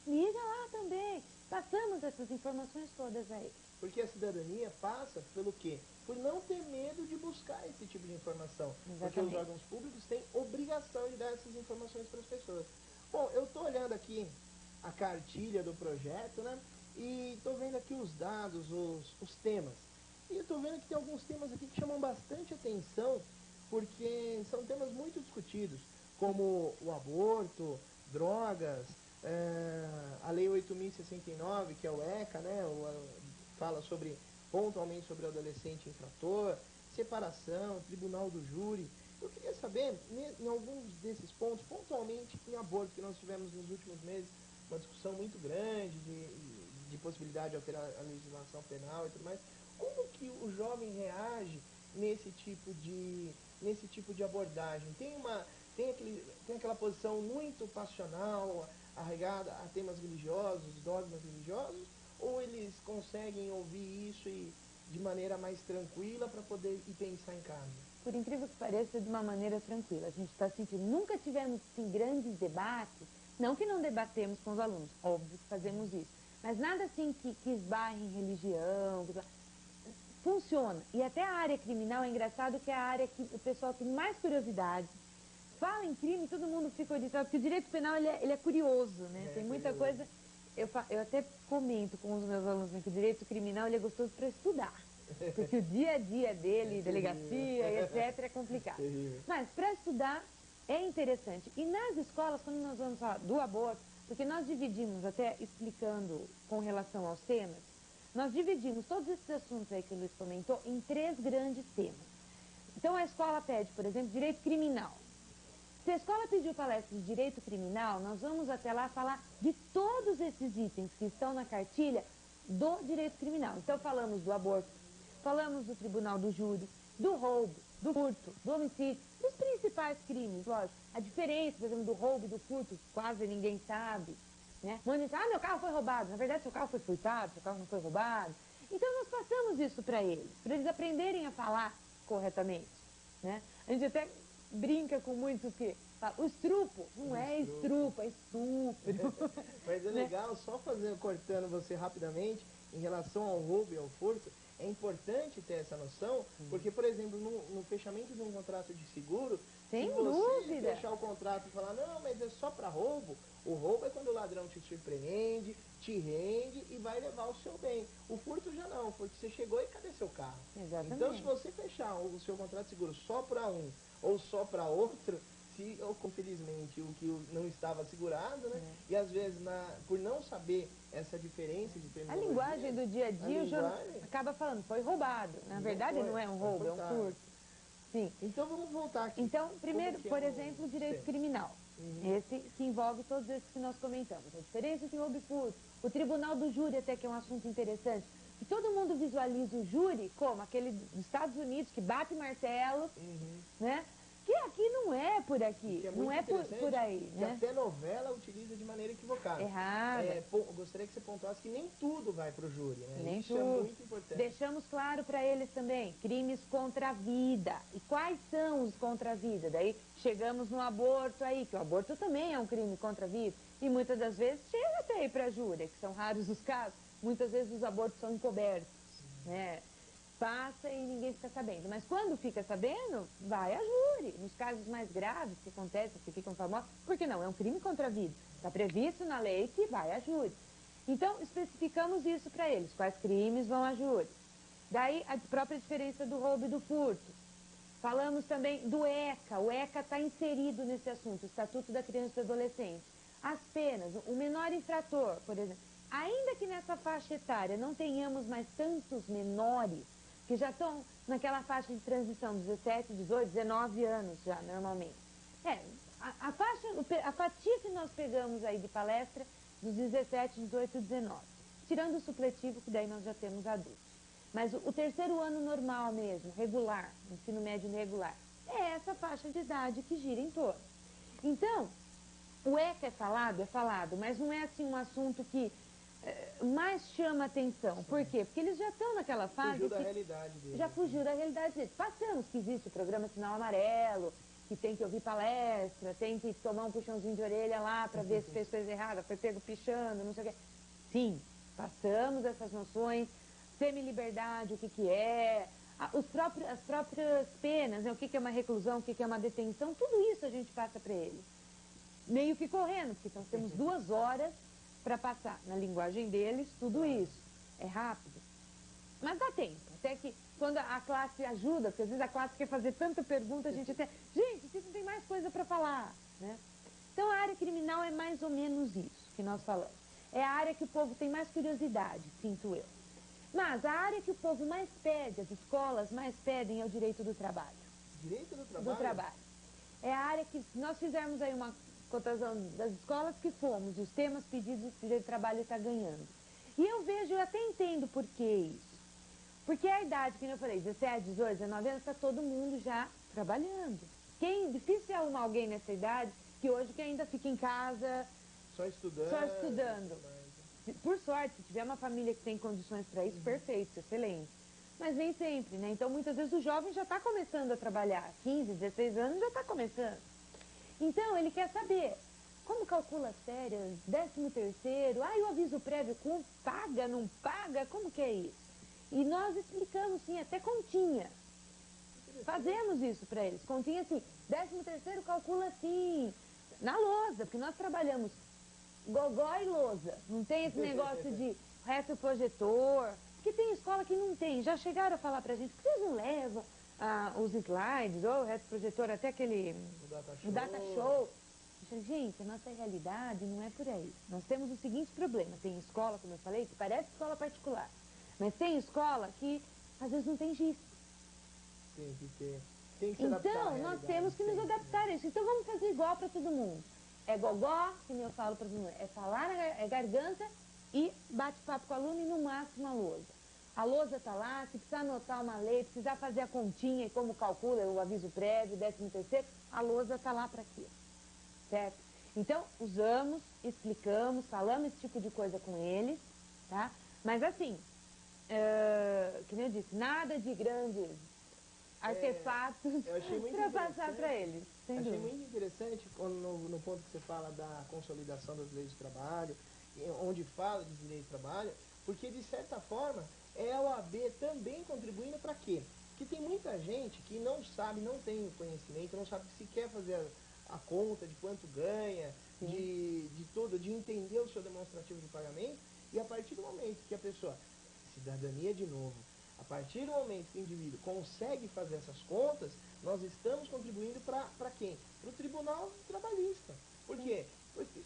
liga lá também. Passamos essas informações todas aí. Porque a cidadania passa pelo quê? Por não ter medo de buscar esse tipo de informação. Exatamente. Porque os órgãos públicos têm obrigação de dar essas informações para as pessoas. Bom, eu estou olhando aqui a cartilha do projeto, né? E estou vendo aqui os dados, os temas. E estou vendo que tem alguns temas aqui que chamam bastante atenção, porque são temas muito discutidos, como o aborto, drogas, a Lei 8.069, que é o ECA, né? Fala pontualmente sobre o adolescente infrator, separação, tribunal do júri. Eu queria saber, em alguns desses pontos, pontualmente em aborto, que nós tivemos nos últimos meses, uma discussão muito grande de possibilidade de alterar a legislação penal e tudo mais, como que o jovem reage nesse tipo de abordagem? Tem aquela posição muito passional, arraigada a temas religiosos, dogmas religiosos, ou eles conseguem ouvir isso de maneira mais tranquila para poder ir pensar em casa? Por incrível que pareça, de uma maneira tranquila. A gente está sentindo, nunca tivemos assim, grandes debates, não que não debatemos com os alunos, óbvio que fazemos isso, mas nada assim que esbarre em religião, funciona. E até a área criminal é engraçado que é a área que o pessoal tem mais curiosidade. Fala em crime, todo mundo fica orientado, porque o direito penal ele é curioso, né? Tem muita coisa. Eu até comento com os meus alunos que o direito criminal ele é gostoso para estudar. Porque o dia a dia dele, delegacia, etc., é complicado. Mas para estudar é interessante. E nas escolas, quando nós vamos falar do aborto, porque nós dividimos, até explicando com relação aos temas, nós dividimos todos esses assuntos aí que o Luiz comentou em 3 grandes temas. Então a escola pede, por exemplo, direito criminal. Se a escola pediu palestra de direito criminal, nós vamos até lá falar de todos esses itens que estão na cartilha do direito criminal. Então falamos do aborto, falamos do tribunal do júri, do roubo, do furto, do homicídio, dos principais crimes, lógico. A diferença, por exemplo, do roubo e do furto, quase ninguém sabe. Né? Muita gente diz, meu carro foi roubado. Na verdade, seu carro foi furtado, seu carro não foi roubado. Então nós passamos isso para eles aprenderem a falar corretamente. Né? A gente até brinca com muitos que fala, o estrupo não é estrupo, é estupro. Mas é legal, só cortando você rapidamente, em relação ao roubo e ao furto, é importante ter essa noção, porque, por exemplo, no fechamento de um contrato de seguro, Sem Se você dúvida. fechar o contrato e falar, não, mas é só para roubo, o roubo é quando o ladrão te surpreende, te rende e vai levar o seu bem. O furto já não, porque você chegou e cadê seu carro? Exatamente. Então, se você fechar o seu contrato de seguro só para um ou só para outro, se ou, infelizmente o que não estava segurado, né? E às vezes por não saber essa diferença de A terminologia, linguagem do dia a dia, o jornal acaba falando, foi roubado. Na verdade, não é um roubo, é um furto. Sim. Então vamos voltar aqui. Então, primeiro, que é por o exemplo, o direito sistema? criminal. Esse que envolve todos esses que nós comentamos. A diferença entre roubo e furto. O tribunal do júri até que é um assunto interessante. Que todo mundo visualiza o júri como aquele dos Estados Unidos que bate martelo, né? Que aqui não é por aqui, Que é não é por aí, que né? até novela utiliza de maneira equivocada. Errada. Gostaria que você pontuasse que nem tudo vai para o júri, né? Nem Isso tudo. é muito importante. Deixamos claro para eles também, crimes contra a vida. E quais são os contra a vida? Daí chegamos no aborto aí, que o aborto também é um crime contra a vida. E muitas das vezes chega até aí para a júri, que são raros os casos. Muitas vezes os abortos são encobertos, né? Passa e ninguém fica sabendo. Mas quando fica sabendo, vai a júri. Nos casos mais graves que acontecem, que ficam famosos, porque não, é um crime contra a vida. Está previsto na lei que vai a júri. Então, especificamos isso para eles, quais crimes vão a júri. Daí, a própria diferença do roubo e do furto. Falamos também do ECA. O ECA está inserido nesse assunto, o Estatuto da Criança e do Adolescente. As penas, o menor infrator, por exemplo. Ainda que nessa faixa etária não tenhamos mais tantos menores, que já estão naquela faixa de transição, 17, 18, 19 anos já, normalmente. A fatia que nós pegamos aí de palestra, dos 17, 18 e 19. Tirando o supletivo, que daí nós já temos adultos. Mas o terceiro ano normal mesmo, regular, ensino médio regular, é essa faixa de idade que gira em torno. Então, o ECA é falado, mas não é assim um assunto que mais chama atenção. Por quê? Porque eles já estão naquela fase. Fugiu da realidade deles. Já fugiu da realidade deles. Passamos que existe o programa Sinal Amarelo, que tem que ouvir palestra, tem que tomar um puxãozinho de orelha lá para ver se fez coisa errada, foi pego pichando, não sei o quê. Sim, passamos essas noções, semi-liberdade, o que é, as próprias penas, né? O que é uma reclusão, o que é uma detenção, tudo isso a gente passa para eles. Meio que correndo, porque nós temos 2 horas para passar na linguagem deles tudo isso. É rápido. Mas dá tempo. Até que quando a classe ajuda, porque às vezes a classe quer fazer tanta pergunta, a gente até... Gente, vocês não tem mais coisa para falar, né? Então a área criminal é mais ou menos isso que nós falamos. É a área que o povo tem mais curiosidade, sinto eu. Mas a área que o povo mais pede, as escolas mais pedem, é o direito do trabalho. Direito do trabalho? Do trabalho. É a área que, se nós fizermos aí uma cotação das escolas que fomos, os temas pedidos, o direito do trabalho está ganhando. E eu vejo, eu até entendo por que isso. Porque a idade, que eu falei, 17, 18, 19 anos, está todo mundo já trabalhando. Difícil é arrumar alguém nessa idade que hoje que ainda fica em casa... Só estudando. Só estudando. Por sorte, se tiver uma família que tem condições para isso, perfeito, excelente. Mas nem sempre, né? Então, muitas vezes o jovem já está começando a trabalhar. 15, 16 anos já está começando. Então, ele quer saber como calcula as férias, 13º, o aviso prévio, paga, não paga, como que é isso? E nós explicamos, sim, até continha. Fazemos isso para eles. Continha assim, 13º calcula assim, na lousa, porque nós trabalhamos gogó e lousa. Não tem esse negócio de retroprojetor, porque tem escola que não tem. Já chegaram a falar pra gente, por que vocês não levam os slides, ou o retroprojetor, até aquele... O data show. Eu falei, gente, a nossa realidade não é por aí. Nós temos o seguinte problema. Tem escola, como eu falei, que parece escola particular. Mas tem escola que, às vezes, não tem giz. Tem que ter. Tem que se adaptar à Então, nós realidade temos que nos sempre, adaptar a isso. Então, vamos fazer igual para todo mundo. É gogó, que nem eu falo para todo mundo. É falar, é garganta e bate-papo com o aluno e, no máximo, a lousa. A lousa está lá, se precisar anotar uma lei, precisar fazer a continha e como calcula o aviso prévio, 13º, a lousa está lá para quê? Certo? Então, usamos, explicamos, falamos esse tipo de coisa com eles, tá? Mas assim, que nem eu disse, nada de grandes artefatos para passar para eles. Achei muito interessante no ponto que você fala da consolidação das leis do trabalho, onde fala de direito do trabalho, porque de certa forma é a OAB também contribuindo para quê? Porque tem muita gente que não sabe, não tem o conhecimento, não sabe se quer fazer a conta de quanto ganha, de tudo, de entender o seu demonstrativo de pagamento, e a partir do momento que a pessoa, cidadania de novo, a partir do momento que o indivíduo consegue fazer essas contas, nós estamos contribuindo para quem? Para o Tribunal Trabalhista. Por quê? Porque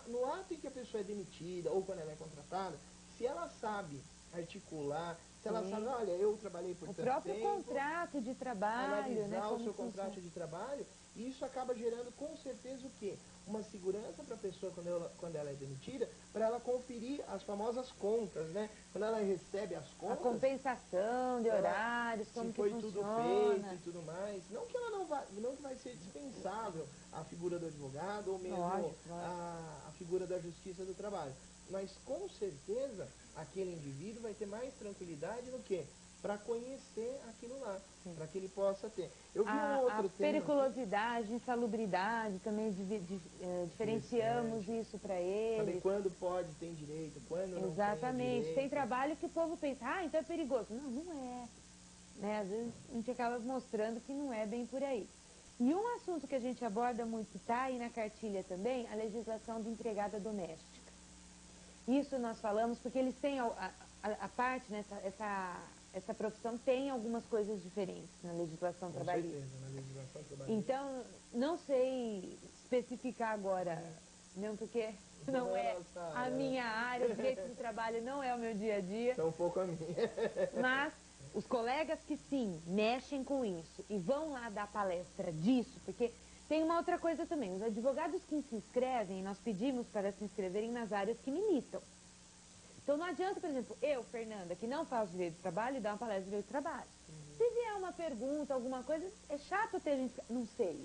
no ato em que a pessoa é demitida ou quando ela é contratada, se ela sabe articular, se ela sabe, olha, eu trabalhei por O tanto próprio tempo, contrato de trabalho, né? analisar o Como seu funciona. contrato de trabalho, e isso acaba gerando com certeza o quê? Uma segurança para a pessoa quando ela é demitida, para ela conferir as famosas contas, né? Quando ela recebe as A contas, compensação de horários, como se que foi tudo funciona. feito e tudo mais. Não que ela não que vai ser dispensável a figura do advogado ou mesmo Lógico. a figura da justiça do trabalho. Mas com certeza aquele indivíduo vai ter mais tranquilidade no quê? Para conhecer aquilo lá, para que ele possa ter. Eu vi um outro A tema periculosidade, insalubridade, também diferenciamos isso para aqui, saber eles. quando pode, tem direito, quando não Exatamente. tem Tem direito. trabalho que o povo pensa, então é perigoso. Não, não é. Né? Às vezes a gente acaba mostrando que não é bem por aí. E um assunto que a gente aborda muito, que está aí na cartilha também, a legislação de empregada doméstica. Isso nós falamos porque eles têm a parte, né, essa profissão tem algumas coisas diferentes na legislação Com trabalhista. certeza, na legislação trabalhista. Então, não sei especificar agora, mesmo porque não é nossa a área, minha área, o direito do trabalho não é o meu dia a dia, Então um pouco a minha. mas os colegas que sim, mexem com isso e vão lá dar palestra disso, porque tem uma outra coisa também, os advogados que se inscrevem, nós pedimos para se inscreverem nas áreas que militam. Então não adianta, por exemplo, eu, Fernanda, que não faço direito do trabalho, dar uma palestra de direito do trabalho. Se vier uma pergunta, alguma coisa, é chato ter gente que não sei.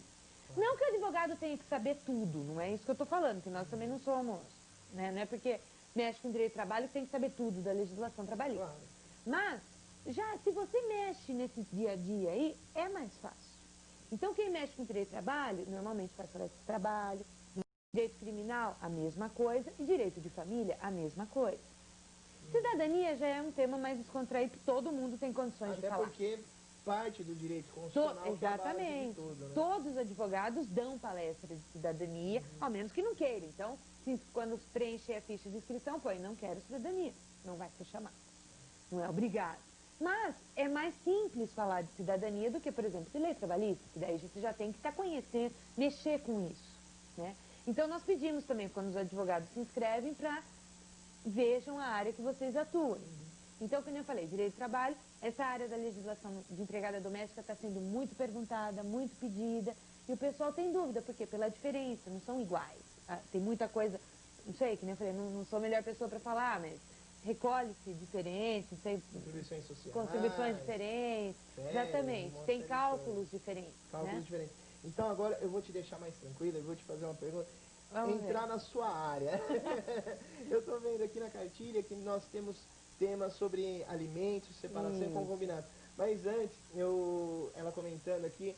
Não que o advogado tenha que saber tudo, não é isso que eu estou falando, que nós também não somos, né? Não é porque mexe com direito do trabalho que tem que saber tudo da legislação trabalhista. Claro. Mas, já se você mexe nesse dia a dia aí, é mais fácil. Então quem mexe com direito do trabalho, normalmente faz palestra de trabalho, direito criminal, a mesma coisa, e direito de família, a mesma coisa. Cidadania já é um tema mais descontraído, que todo mundo tem condições Até de falar. porque parte do direito constitucional que é a base de Exatamente. tudo, né? Todos os advogados dão palestra de cidadania, ao menos que não queiram. Então, quando preencher a ficha de inscrição, põe, não quero cidadania. Não vai ser chamado. Não é obrigado. Mas é mais simples falar de cidadania do que, por exemplo, de lei trabalhista, que daí você já tem que estar conhecendo, mexer com isso, né? Então, nós pedimos também, quando os advogados se inscrevem, para vejam a área que vocês atuam. Então, como eu falei, direito do trabalho, essa área da legislação de empregada doméstica está sendo muito perguntada, muito pedida, e o pessoal tem dúvida, porque pela diferença, não são iguais. Tem muita coisa, não sei, que nem eu falei, não sou a melhor pessoa para falar, mas recolhe-se diferente, não sei, Contribuições sociais. contribuições diferentes, férias, exatamente, uma tem série de cálculos coisas. diferentes, Cálculos né? diferentes. Então agora eu vou te deixar mais tranquila, eu vou te fazer uma pergunta. Vamos Entrar ver. na sua área. Eu estou vendo aqui na cartilha que nós temos temas sobre alimentos, separação e concubinato. Mas antes, ela comentando aqui,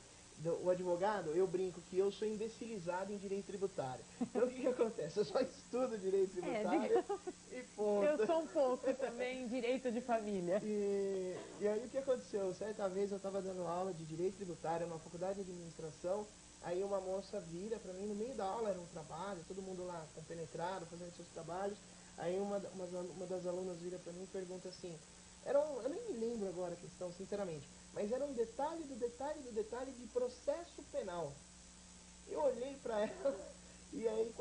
o advogado, eu brinco que eu sou imbecilizado em direito tributário. Então o que acontece? Eu só estudo direito tributário digamos, e ponto. eu sou um pouco também em direito de família. E aí o que aconteceu? Certa vez eu estava dando aula de direito tributário numa faculdade de administração, aí uma moça vira para mim no meio da aula, era um trabalho, todo mundo lá compenetrado, fazendo seus trabalhos, aí uma das alunas vira para mim e pergunta assim, eu nem me lembro agora a questão, sinceramente, mas era um detalhe do detalhe do detalhe de processo penal. Eu olhei para ela e aí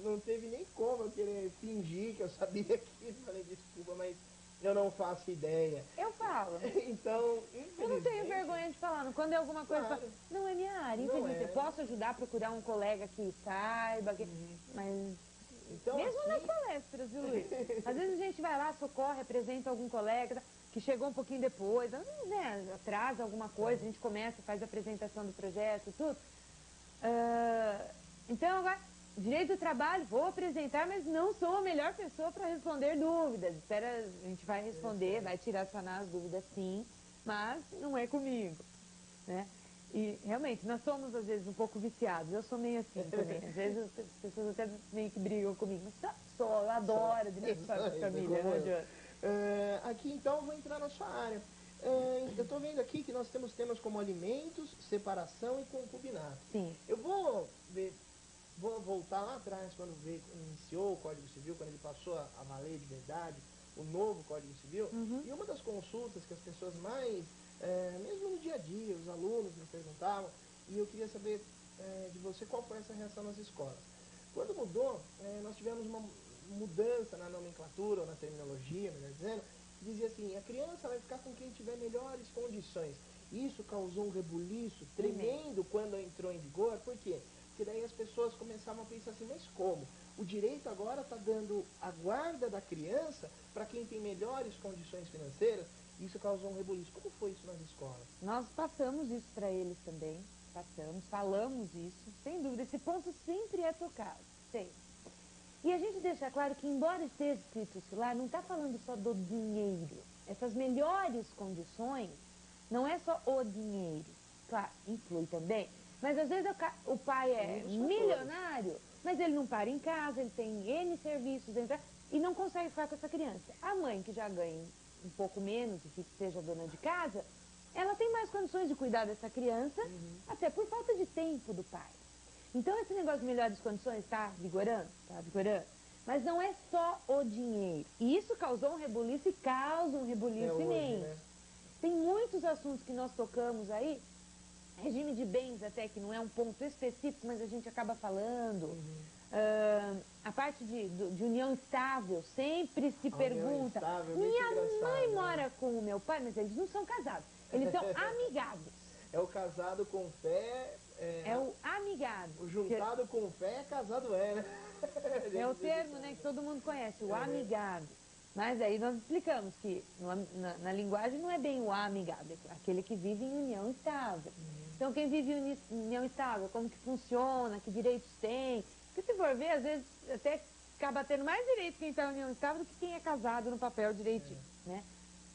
não teve nem como eu querer fingir que eu sabia aquilo, falei, desculpa, mas eu não faço ideia. Eu falo. Então, Eu não tenho vergonha de falar. Quando é alguma coisa, Claro. não é minha área. Não Infelizmente, é. eu posso ajudar a procurar um colega que saiba, mas Então, mesmo aqui, nas palestras, viu, Luiz? Às vezes a gente vai lá, socorre, apresenta algum colega que chegou um pouquinho depois, né, atrasa alguma coisa, a gente começa, faz a apresentação do projeto, tudo. Então, agora, direito do trabalho, vou apresentar, mas não sou a melhor pessoa para responder dúvidas. A gente vai responder, vai sanar as dúvidas sim, mas não é comigo, né? E realmente, nós somos às vezes um pouco viciados, eu sou meio assim também. Às vezes as pessoas até meio que brigam comigo, mas eu adoro direito de família, não adianta. Aqui então eu vou entrar na sua área. eu estou vendo aqui que nós temos temas como alimentos, separação e concubinato. Sim. Eu vou voltar lá atrás, quando iniciou o Código Civil, quando ele passou a valer de verdade, o novo Código Civil, e uma das consultas que as pessoas mais, mesmo no dia a dia, os alunos me perguntavam, e eu queria saber de você qual foi essa reação nas escolas. Quando mudou, nós tivemos uma mudança na nomenclatura, ou na terminologia, melhor dizendo, que dizia assim, a criança vai ficar com quem tiver melhores condições. Isso causou um rebuliço tremendo quando entrou em vigor, por quê? Porque daí as pessoas começavam a pensar assim, mas como? O direito agora está dando a guarda da criança para quem tem melhores condições financeiras. Isso causou um rebuliço. Como foi isso nas escolas? Nós passamos isso para eles também, falamos isso, sem dúvida. Esse ponto sempre é tocado, sempre. E a gente deixa claro que, embora esteja escrito isso lá, não está falando só do dinheiro. Essas melhores condições não é só o dinheiro. Claro, inclui também. Mas às vezes o pai é milionário, mas ele não para em casa, ele tem N serviços e não consegue ficar com essa criança. A mãe, que já ganha um pouco menos e que seja dona de casa, ela tem mais condições de cuidar dessa criança, até por falta de tempo do pai. Então esse negócio de melhores condições está vigorando, mas não é só o dinheiro. E isso causou um rebuliço e causa um rebuliço imenso. Né? Tem muitos assuntos que nós tocamos aí, regime de bens até, que não é um ponto específico, mas a gente acaba falando. A parte de união estável, sempre se pergunta. Minha mãe mora com o meu pai, mas eles não são casados, eles são amigados. É o casado com fé... É o amigado. O juntado com fé, casado né? É o termo, né, que todo mundo conhece, o amigado. Mas aí nós explicamos que na linguagem não é bem o amigado, é aquele que vive em união estável. Então quem vive em união estável, como que funciona, que direitos tem. Porque se for ver, às vezes até acaba tendo mais direito quem está em união estável do que quem é casado no papel direitinho, né?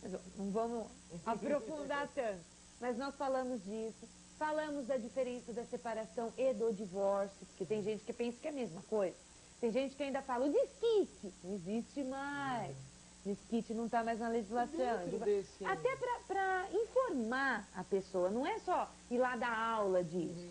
Mas, não vamos aprofundar tanto. Mas nós falamos disso. Falamos da diferença da separação e do divórcio, porque tem gente que pensa que é a mesma coisa. Tem gente que ainda fala, o desquite, não existe mais. Desquite não está mais na legislação. Até para informar a pessoa, não é só ir lá dar aula disso.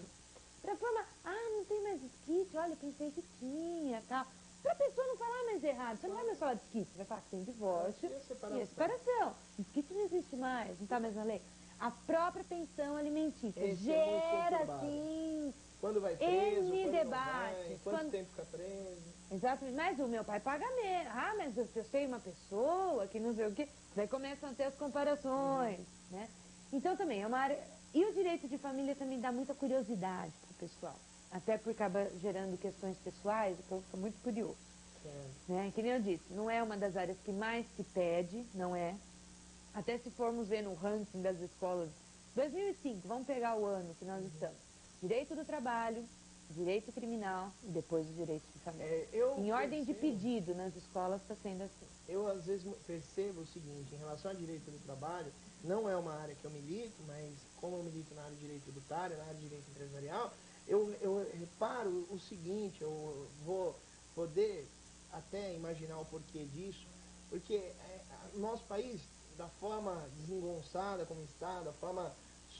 Para informar, não tem mais desquite, olha, pensei que tinha, tal. Para a pessoa não falar mais errado, você não vai mais falar desquite, você vai falar que tem divórcio e a separação. Desquite não existe mais, não está mais na lei. A própria pensão alimentícia gera, sim, quando vai preso, N quando debates. Não vai, quanto tempo fica preso. Exatamente, mas o meu pai paga menos. Mas eu sei uma pessoa que não sei o quê. Daí começam a ter as comparações, né? Então também é uma área... E o direito de família também dá muita curiosidade para o pessoal. Até porque acaba gerando questões pessoais, o povo fica muito curioso. Né? Que nem eu disse, não é uma das áreas que mais se pede, não é. Até se formos ver no ranking das escolas, 2005, vamos pegar o ano que nós estamos. Direito do trabalho, direito criminal e depois o direito de família. Em ordem de pedido nas escolas está sendo assim. Eu às vezes percebo o seguinte, em relação ao direito do trabalho, não é uma área que eu milito, mas como eu milito na área de direito tributário, na área de direito empresarial, eu reparo o seguinte, eu vou poder até imaginar o porquê disso, porque o nosso país, da forma desengonçada como está, da forma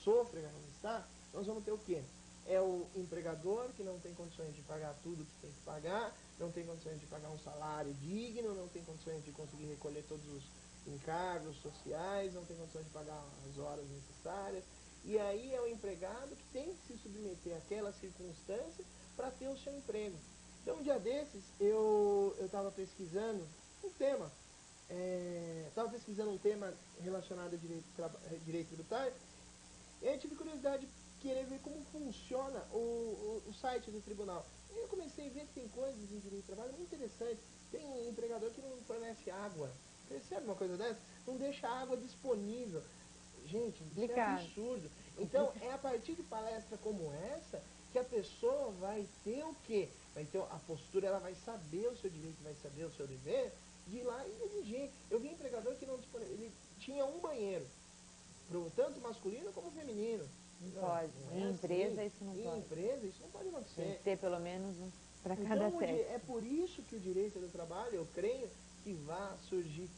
sôfrega como está, nós vamos ter o quê? É o empregador que não tem condições de pagar tudo que tem que pagar, não tem condições de pagar um salário digno, não tem condições de conseguir recolher todos os encargos sociais, não tem condições de pagar as horas necessárias. E aí é o empregado que tem que se submeter àquela circunstância para ter o seu emprego. Então, um dia desses, eu estava pesquisando um tema. Estava pesquisando um tema relacionado a direito tributário, e aí eu tive curiosidade de querer ver como funciona o site do tribunal. E eu comecei a ver que tem coisas em direito do trabalho muito interessantes. Tem um empregador que não fornece água. Percebe uma coisa dessa? Não deixa a água disponível. Gente, isso é absurdo. Então, é a partir de palestra como essa que a pessoa vai ter o quê? Vai ter a postura, ela vai saber o seu direito, vai saber o seu dever, de ir lá e exigir. Eu vi um empregador que não disponibilizava, ele tinha um banheiro, tanto masculino como feminino. Não pode. Em empresa isso não pode. Em empresa isso não pode acontecer. Tem que ter pelo menos um para cada então, sexo. É por isso que o direito do trabalho, eu creio que vai surgir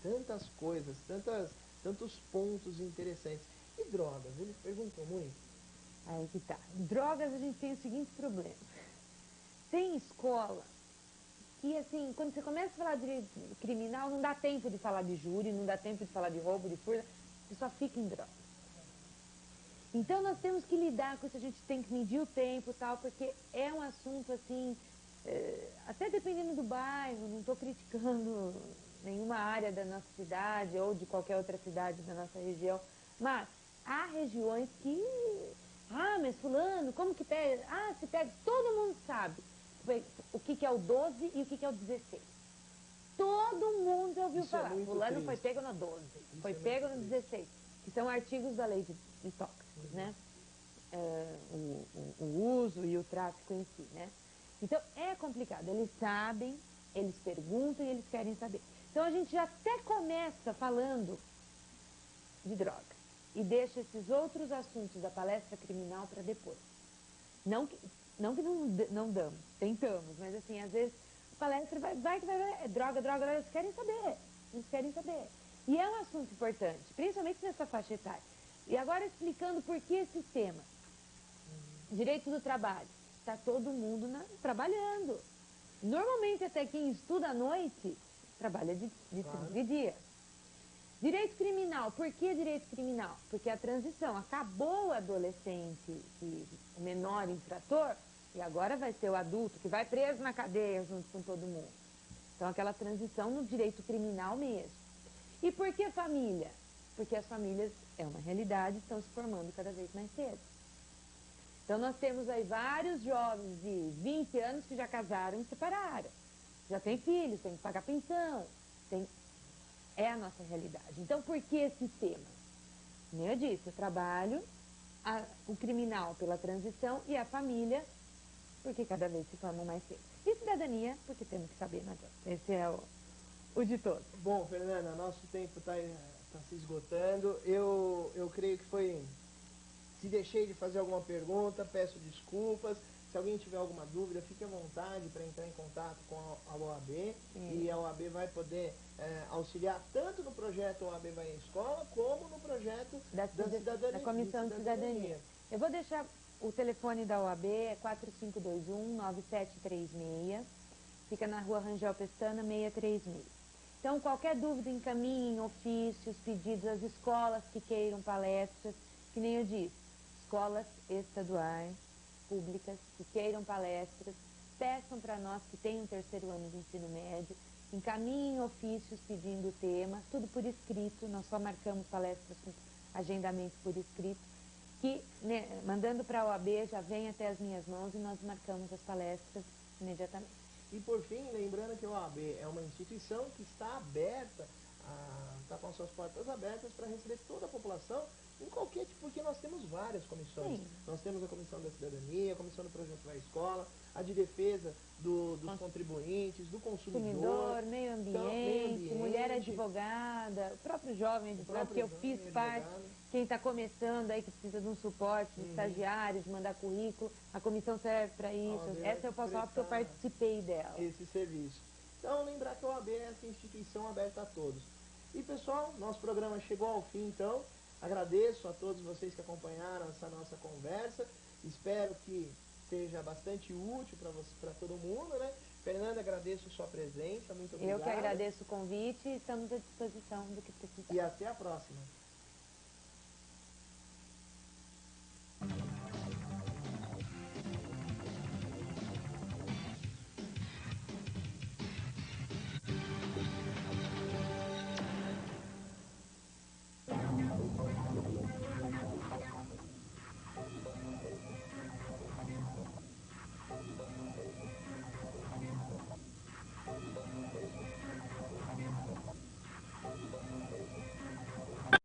tantas coisas, tantas tantos pontos interessantes. E drogas? Eles perguntam muito. Aí que tá. Drogas, a gente tem o seguinte problema. Tem escola que, assim, quando você começa a falar de direito criminal, não dá tempo de falar de júri, não dá tempo de falar de roubo, de furto, você só fica em droga. Então nós temos que lidar com isso, a gente tem que medir o tempo e tal, porque é um assunto, assim, até dependendo do bairro, não estou criticando nenhuma área da nossa cidade ou de qualquer outra cidade da nossa região, mas há regiões que, mas fulano, como que pega? Se pega, todo mundo sabe o que é o 12 e o que é o 16. Todo mundo já ouviu Isso é falar. muito Fulano triste. foi pego no 12, Isso foi é muito pego no triste. 16, que são artigos da lei de tóxicos, né? O uso e o tráfico em si, né? Então, é complicado. Eles sabem, eles perguntam e eles querem saber. Então, a gente já até começa falando de droga e deixa esses outros assuntos da palestra criminal para depois. Não que não damos, tentamos, mas assim, às vezes a palestra vai, droga, eles querem saber. E é um assunto importante, principalmente nessa faixa etária. E agora explicando por que esse tema. Direito do trabalho. Está todo mundo trabalhando. Normalmente até quem estuda à noite trabalha de dia. Direito criminal. Por que direito criminal? Porque a transição acabou o adolescente, o menor infrator, e agora vai ser o adulto que vai preso na cadeia junto com todo mundo. Então aquela transição no direito criminal mesmo. E por que família? Porque as famílias, é uma realidade, estão se formando cada vez mais cedo. Então nós temos aí vários jovens de 20 anos que já casaram e separaram. Já tem filhos, tem que pagar pensão, é a nossa realidade. Então, por que esse tema? Como eu disse, eu trabalho o criminal pela transição e a família, porque cada vez se formam mais cedo. E cidadania, porque temos que saber, não adianta. Esse é o de todos. Bom, Fernanda, nosso tempo está se esgotando. Eu creio que foi... Se deixei de fazer alguma pergunta, peço desculpas. Se alguém tiver alguma dúvida, fique à vontade para entrar em contato com a OAB. E a OAB vai poder auxiliar tanto no projeto OAB Vai à Escola, como no projeto da Comissão de Cidadania. Eu vou deixar o telefone da OAB, é 4521-9736. Fica na rua Rangel Pestana, 636. Então, qualquer dúvida, encaminhem ofícios, pedidos às escolas que queiram palestras, que nem eu disse, escolas estaduais, públicas, que queiram palestras, peçam para nós que tem um terceiro ano de ensino médio, encaminhem ofícios pedindo o tema, tudo por escrito, nós só marcamos palestras com agendamento por escrito, que, né, mandando para a OAB, já vem até as minhas mãos e nós marcamos as palestras imediatamente. E por fim, lembrando que a OAB é uma instituição que está aberta, está com as suas portas abertas para receber toda a população em qualquer tipo, porque nós temos várias comissões. Sim. Nós temos a Comissão da Cidadania, a Comissão do Projeto Vai à Escola, a de defesa dos contribuintes, do consumidor, Meio ambiente, mulher advogada, o próprio jovem advogado, que eu fiz parte, quem está começando aí, que precisa de um suporte, de estagiários, de mandar currículo, a comissão serve para isso. Essa eu posso falar porque eu participei dela. Esse serviço. Então, lembrar que a OAB é essa instituição aberta a todos. E, pessoal, nosso programa chegou ao fim, então. Agradeço a todos vocês que acompanharam essa nossa conversa. Espero que seja bastante útil para todo mundo, né? Fernanda, agradeço sua presença, muito obrigado. Eu que agradeço o convite e estamos à disposição do que precisar. E até a próxima.